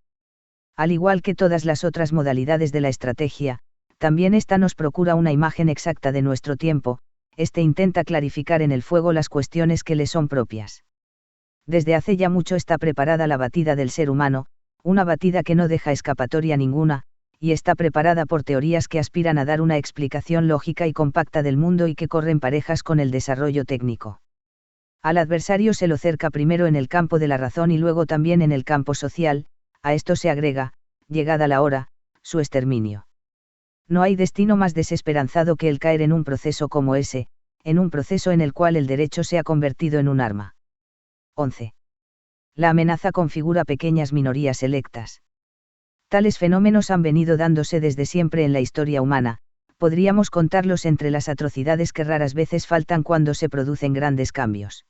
Al igual que todas las otras modalidades de la estrategia, también esta nos procura una imagen exacta de nuestro tiempo, este intenta clarificar en el fuego las cuestiones que le son propias. Desde hace ya mucho está preparada la batida del ser humano, una batida que no deja escapatoria ninguna, y está preparada por teorías que aspiran a dar una explicación lógica y compacta del mundo y que corren parejas con el desarrollo técnico. Al adversario se lo cerca primero en el campo de la razón y luego también en el campo social, a esto se agrega, llegada la hora, su exterminio. No hay destino más desesperanzado que el caer en un proceso como ese, en un proceso en el cual el derecho se ha convertido en un arma. 11. La amenaza configura pequeñas minorías selectas. Tales fenómenos han venido dándose desde siempre en la historia humana, podríamos contarlos entre las atrocidades que raras veces faltan cuando se producen grandes cambios.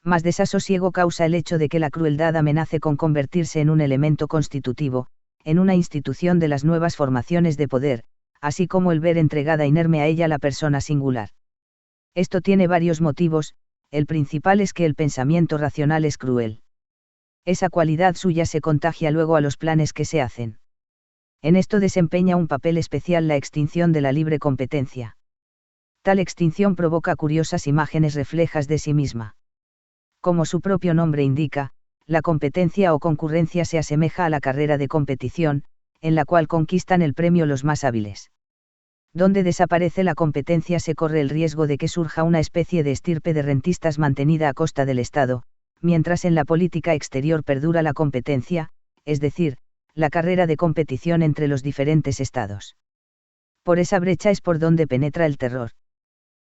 Más desasosiego causa el hecho de que la crueldad amenace con convertirse en un elemento constitutivo, en una institución de las nuevas formaciones de poder, así como el ver entregada inerme a ella la persona singular. Esto tiene varios motivos, el principal es que el pensamiento racional es cruel. Esa cualidad suya se contagia luego a los planes que se hacen. En esto desempeña un papel especial la extinción de la libre competencia. Tal extinción provoca curiosas imágenes reflejas de sí misma. Como su propio nombre indica, la competencia o concurrencia se asemeja a la carrera de competición, en la cual conquistan el premio los más hábiles. Donde desaparece la competencia se corre el riesgo de que surja una especie de estirpe de rentistas mantenida a costa del Estado, mientras en la política exterior perdura la competencia, es decir, la carrera de competición entre los diferentes estados. Por esa brecha es por donde penetra el terror.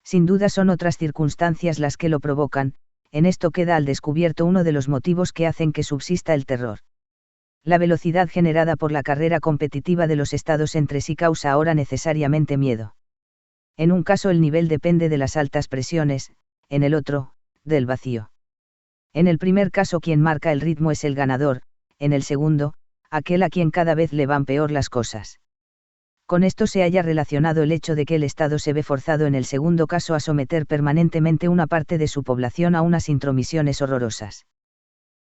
Sin duda son otras circunstancias las que lo provocan, en esto queda al descubierto uno de los motivos que hacen que subsista el terror. La velocidad generada por la carrera competitiva de los estados entre sí causa ahora necesariamente miedo. En un caso el nivel depende de las altas presiones, en el otro, del vacío. En el primer caso quien marca el ritmo es el ganador, en el segundo, aquel a quien cada vez le van peor las cosas. Con esto se haya relacionado el hecho de que el Estado se ve forzado en el segundo caso a someter permanentemente una parte de su población a unas intromisiones horrorosas.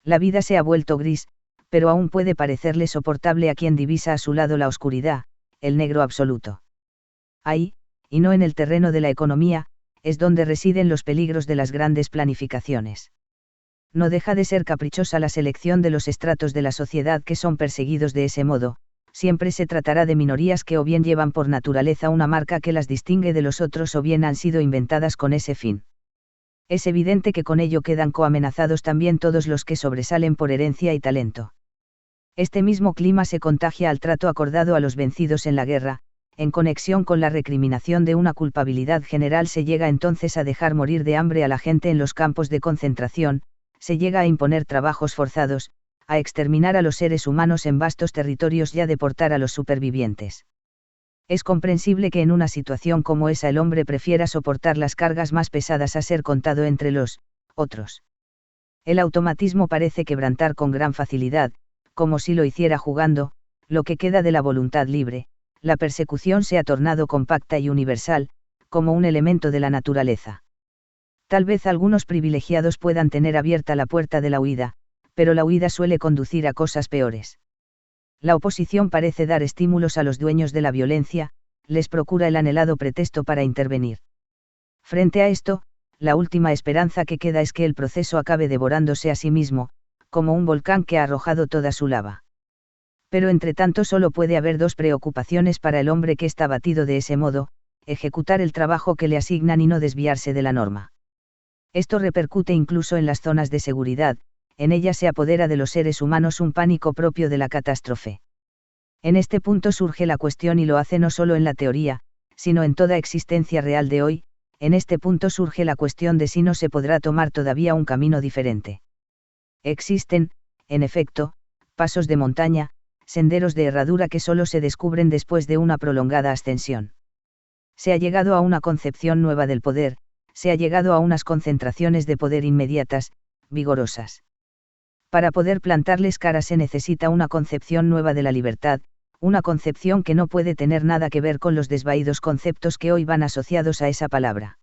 La vida se ha vuelto gris, pero aún puede parecerle soportable a quien divisa a su lado la oscuridad, el negro absoluto. Ahí, y no en el terreno de la economía, es donde residen los peligros de las grandes planificaciones. No deja de ser caprichosa la selección de los estratos de la sociedad que son perseguidos de ese modo, siempre se tratará de minorías que o bien llevan por naturaleza una marca que las distingue de los otros o bien han sido inventadas con ese fin. Es evidente que con ello quedan coamenazados también todos los que sobresalen por herencia y talento. Este mismo clima se contagia al trato acordado a los vencidos en la guerra, en conexión con la recriminación de una culpabilidad general se llega entonces a dejar morir de hambre a la gente en los campos de concentración, se llega a imponer trabajos forzados, a exterminar a los seres humanos en vastos territorios y a deportar a los supervivientes. Es comprensible que en una situación como esa el hombre prefiera soportar las cargas más pesadas a ser contado entre los otros. El automatismo parece quebrantar con gran facilidad, como si lo hiciera jugando, lo que queda de la voluntad libre, la persecución se ha tornado compacta y universal, como un elemento de la naturaleza. Tal vez algunos privilegiados puedan tener abierta la puerta de la huida, pero la huida suele conducir a cosas peores. La oposición parece dar estímulos a los dueños de la violencia, les procura el anhelado pretexto para intervenir. Frente a esto, la última esperanza que queda es que el proceso acabe devorándose a sí mismo, como un volcán que ha arrojado toda su lava. Pero entre tanto solo puede haber dos preocupaciones para el hombre que está batido de ese modo, ejecutar el trabajo que le asignan y no desviarse de la norma. Esto repercute incluso en las zonas de seguridad, en ellas se apodera de los seres humanos un pánico propio de la catástrofe. En este punto surge la cuestión y lo hace no solo en la teoría, sino en toda existencia real de hoy, en este punto surge la cuestión de si no se podrá tomar todavía un camino diferente. Existen, en efecto, pasos de montaña, senderos de herradura que solo se descubren después de una prolongada ascensión. Se ha llegado a una concepción nueva del poder, se ha llegado a unas concentraciones de poder inmediatas, vigorosas. Para poder plantarles cara se necesita una concepción nueva de la libertad, una concepción que no puede tener nada que ver con los desvaídos conceptos que hoy van asociados a esa palabra.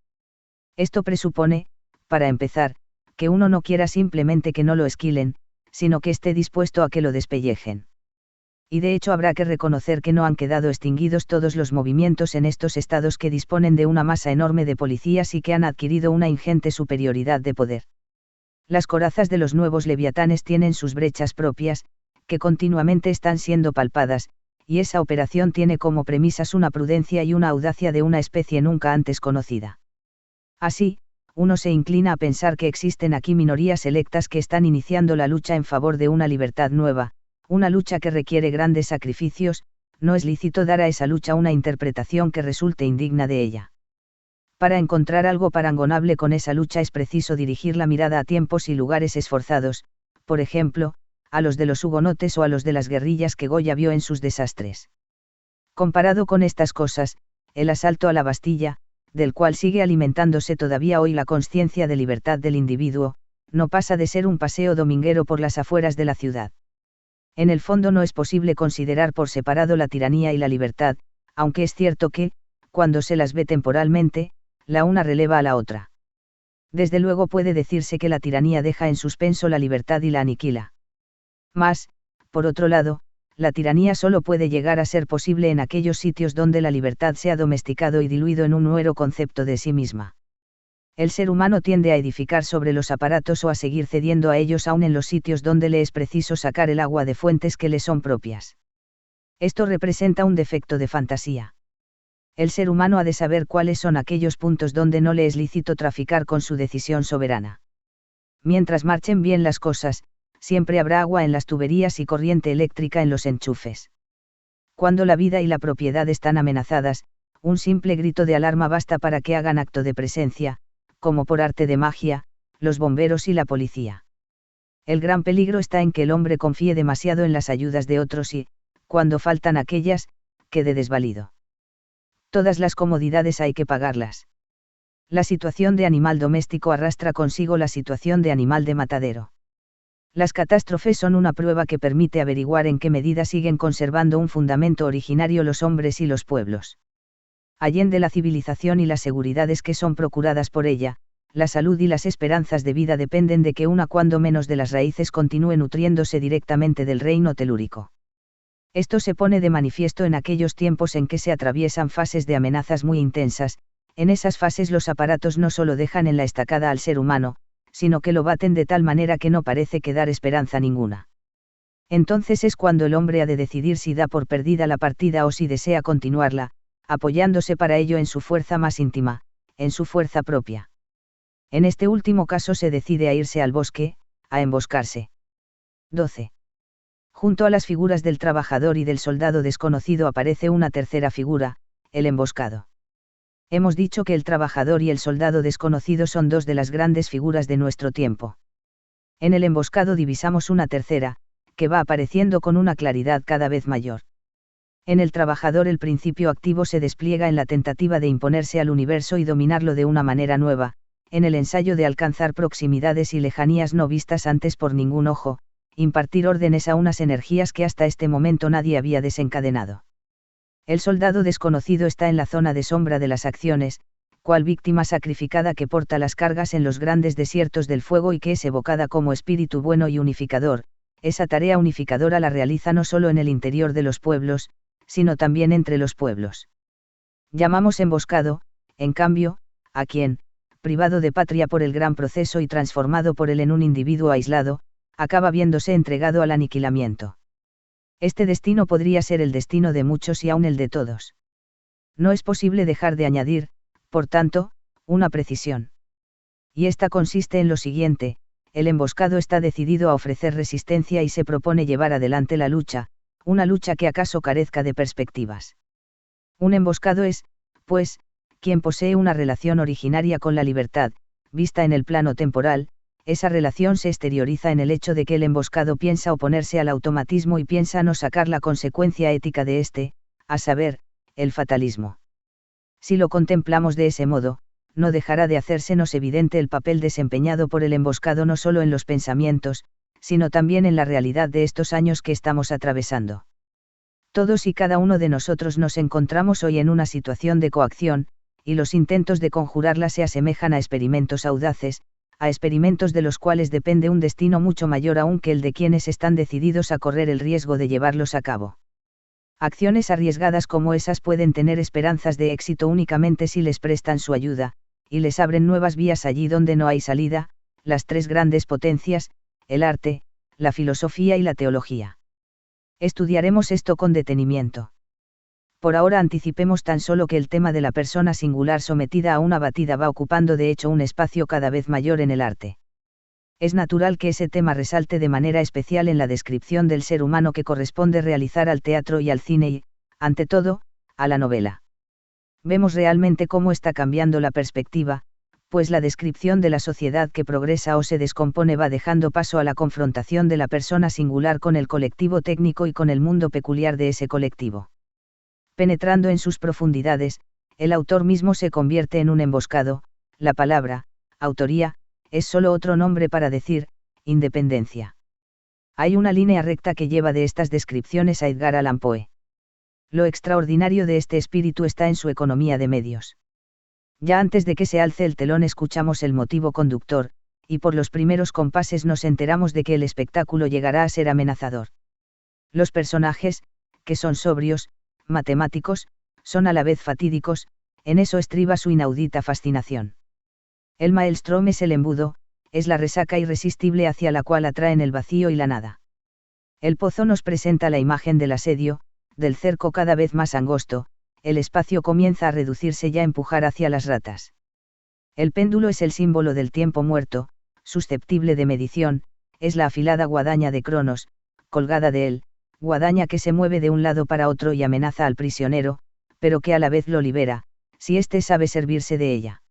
Esto presupone, para empezar, que uno no quiera simplemente que no lo esquilen, sino que esté dispuesto a que lo despellejen. Y de hecho habrá que reconocer que no han quedado extinguidos todos los movimientos en estos estados que disponen de una masa enorme de policías y que han adquirido una ingente superioridad de poder. Las corazas de los nuevos leviatanes tienen sus brechas propias, que continuamente están siendo palpadas, y esa operación tiene como premisas una prudencia y una audacia de una especie nunca antes conocida. Así, uno se inclina a pensar que existen aquí minorías selectas que están iniciando la lucha en favor de una libertad nueva, una lucha que requiere grandes sacrificios, no es lícito dar a esa lucha una interpretación que resulte indigna de ella. Para encontrar algo parangonable con esa lucha es preciso dirigir la mirada a tiempos y lugares esforzados, por ejemplo, a los de los hugonotes o a los de las guerrillas que Goya vio en sus desastres. Comparado con estas cosas, el asalto a la Bastilla, del cual sigue alimentándose todavía hoy la conciencia de libertad del individuo, no pasa de ser un paseo dominguero por las afueras de la ciudad. En el fondo no es posible considerar por separado la tiranía y la libertad, aunque es cierto que, cuando se las ve temporalmente, la una releva a la otra. Desde luego puede decirse que la tiranía deja en suspenso la libertad y la aniquila. Mas, por otro lado, la tiranía solo puede llegar a ser posible en aquellos sitios donde la libertad se ha domesticado y diluido en un mero concepto de sí misma. El ser humano tiende a edificar sobre los aparatos o a seguir cediendo a ellos aun en los sitios donde le es preciso sacar el agua de fuentes que le son propias. Esto representa un defecto de fantasía. El ser humano ha de saber cuáles son aquellos puntos donde no le es lícito traficar con su decisión soberana. Mientras marchen bien las cosas, siempre habrá agua en las tuberías y corriente eléctrica en los enchufes. Cuando la vida y la propiedad están amenazadas, un simple grito de alarma basta para que hagan acto de presencia, como por arte de magia, los bomberos y la policía. El gran peligro está en que el hombre confíe demasiado en las ayudas de otros y, cuando faltan aquellas, quede desvalido. Todas las comodidades hay que pagarlas. La situación de animal doméstico arrastra consigo la situación de animal de matadero. Las catástrofes son una prueba que permite averiguar en qué medida siguen conservando un fundamento originario los hombres y los pueblos. Allende la civilización y las seguridades que son procuradas por ella, la salud y las esperanzas de vida dependen de que una cuando menos de las raíces continúe nutriéndose directamente del reino telúrico. Esto se pone de manifiesto en aquellos tiempos en que se atraviesan fases de amenazas muy intensas. En esas fases los aparatos no solo dejan en la estacada al ser humano, sino que lo baten de tal manera que no parece quedar esperanza ninguna. Entonces es cuando el hombre ha de decidir si da por perdida la partida o si desea continuarla, apoyándose para ello en su fuerza más íntima, en su fuerza propia. En este último caso se decide a irse al bosque, a emboscarse. 12. Junto a las figuras del trabajador y del soldado desconocido aparece una tercera figura, el emboscado. Hemos dicho que el trabajador y el soldado desconocido son dos de las grandes figuras de nuestro tiempo. En el emboscado divisamos una tercera, que va apareciendo con una claridad cada vez mayor. En el trabajador el principio activo se despliega en la tentativa de imponerse al universo y dominarlo de una manera nueva, en el ensayo de alcanzar proximidades y lejanías no vistas antes por ningún ojo, impartir órdenes a unas energías que hasta este momento nadie había desencadenado. El soldado desconocido está en la zona de sombra de las acciones, cual víctima sacrificada que porta las cargas en los grandes desiertos del fuego y que es evocada como espíritu bueno y unificador. Esa tarea unificadora la realiza no solo en el interior de los pueblos, sino también entre los pueblos. Llamamos emboscado, en cambio, a quien, privado de patria por el gran proceso y transformado por él en un individuo aislado, acaba viéndose entregado al aniquilamiento. Este destino podría ser el destino de muchos y aún el de todos. No es posible dejar de añadir, por tanto, una precisión. Y esta consiste en lo siguiente: el emboscado está decidido a ofrecer resistencia y se propone llevar adelante la lucha, una lucha que acaso carezca de perspectivas. Un emboscado es, pues, quien posee una relación originaria con la libertad, vista en el plano temporal. Esa relación se exterioriza en el hecho de que el emboscado piensa oponerse al automatismo y piensa no sacar la consecuencia ética de este, a saber, el fatalismo. Si lo contemplamos de ese modo, no dejará de hacérsenos evidente el papel desempeñado por el emboscado no solo en los pensamientos, sino también en la realidad de estos años que estamos atravesando. Todos y cada uno de nosotros nos encontramos hoy en una situación de coacción, y los intentos de conjurarla se asemejan a experimentos audaces, a experimentos de los cuales depende un destino mucho mayor aún que el de quienes están decididos a correr el riesgo de llevarlos a cabo. Acciones arriesgadas como esas pueden tener esperanzas de éxito únicamente si les prestan su ayuda, y les abren nuevas vías allí donde no hay salida, las tres grandes potencias, el arte, la filosofía y la teología. Estudiaremos esto con detenimiento. Por ahora anticipemos tan solo que el tema de la persona singular sometida a una batida va ocupando de hecho un espacio cada vez mayor en el arte. Es natural que ese tema resalte de manera especial en la descripción del ser humano que corresponde realizar al teatro y al cine y, ante todo, a la novela. Vemos realmente cómo está cambiando la perspectiva, pues la descripción de la sociedad que progresa o se descompone va dejando paso a la confrontación de la persona singular con el colectivo técnico y con el mundo peculiar de ese colectivo. Penetrando en sus profundidades, el autor mismo se convierte en un emboscado. La palabra, autoría, es solo otro nombre para decir, independencia. Hay una línea recta que lleva de estas descripciones a Edgar Allan Poe. Lo extraordinario de este espíritu está en su economía de medios. Ya antes de que se alce el telón escuchamos el motivo conductor, y por los primeros compases nos enteramos de que el espectáculo llegará a ser amenazador. Los personajes, que son sobrios, matemáticos, son a la vez fatídicos, en eso estriba su inaudita fascinación. El maelstrom es el embudo, es la resaca irresistible hacia la cual atraen el vacío y la nada. El pozo nos presenta la imagen del asedio, del cerco cada vez más angosto, el espacio comienza a reducirse y a empujar hacia las ratas. El péndulo es el símbolo del tiempo muerto, susceptible de medición, es la afilada guadaña de Cronos, colgada de él, guadaña que se mueve de un lado para otro y amenaza al prisionero, pero que a la vez lo libera, si éste sabe servirse de ella.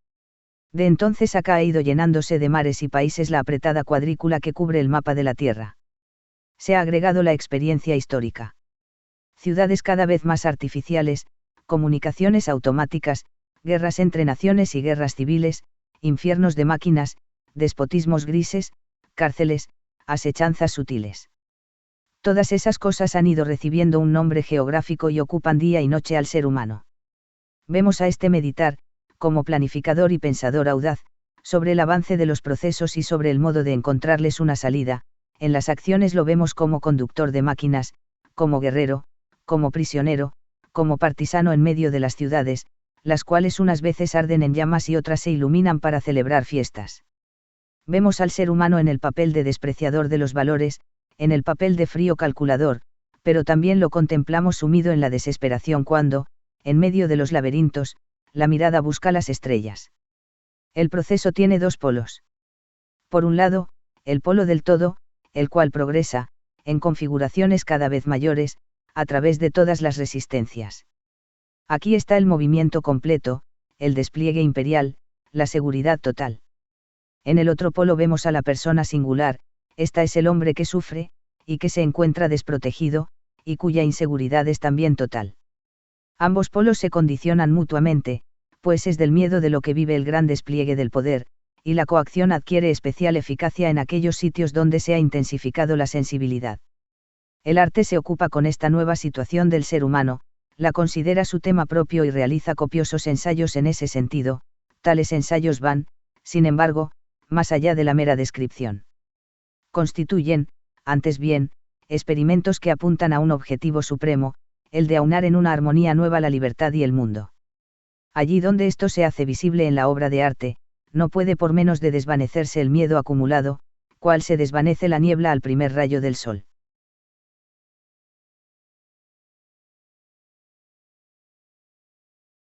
De entonces acá ha ido llenándose de mares y países la apretada cuadrícula que cubre el mapa de la Tierra. Se ha agregado la experiencia histórica. Ciudades cada vez más artificiales, comunicaciones automáticas, guerras entre naciones y guerras civiles, infiernos de máquinas, despotismos grises, cárceles, asechanzas sutiles. Todas esas cosas han ido recibiendo un nombre geográfico y ocupan día y noche al ser humano. Vemos a este meditar, como planificador y pensador audaz, sobre el avance de los procesos y sobre el modo de encontrarles una salida. En las acciones lo vemos como conductor de máquinas, como guerrero, como prisionero, como partisano en medio de las ciudades, las cuales unas veces arden en llamas y otras se iluminan para celebrar fiestas. Vemos al ser humano en el papel de despreciador de los valores, en el papel de frío calculador, pero también lo contemplamos sumido en la desesperación cuando, en medio de los laberintos, la mirada busca las estrellas. El proceso tiene dos polos. Por un lado, el polo del todo, el cual progresa, en configuraciones cada vez mayores, a través de todas las resistencias. Aquí está el movimiento completo, el despliegue imperial, la seguridad total. En el otro polo vemos a la persona singular, esta es el hombre que sufre, y que se encuentra desprotegido, y cuya inseguridad es también total. Ambos polos se condicionan mutuamente, pues es del miedo de lo que vive el gran despliegue del poder, y la coacción adquiere especial eficacia en aquellos sitios donde se ha intensificado la sensibilidad. El arte se ocupa con esta nueva situación del ser humano, la considera su tema propio y realiza copiosos ensayos en ese sentido. Tales ensayos van, sin embargo, más allá de la mera descripción. Constituyen, antes bien, experimentos que apuntan a un objetivo supremo, el de aunar en una armonía nueva la libertad y el mundo. Allí donde esto se hace visible en la obra de arte, no puede por menos de desvanecerse el miedo acumulado, cual se desvanece la niebla al primer rayo del sol.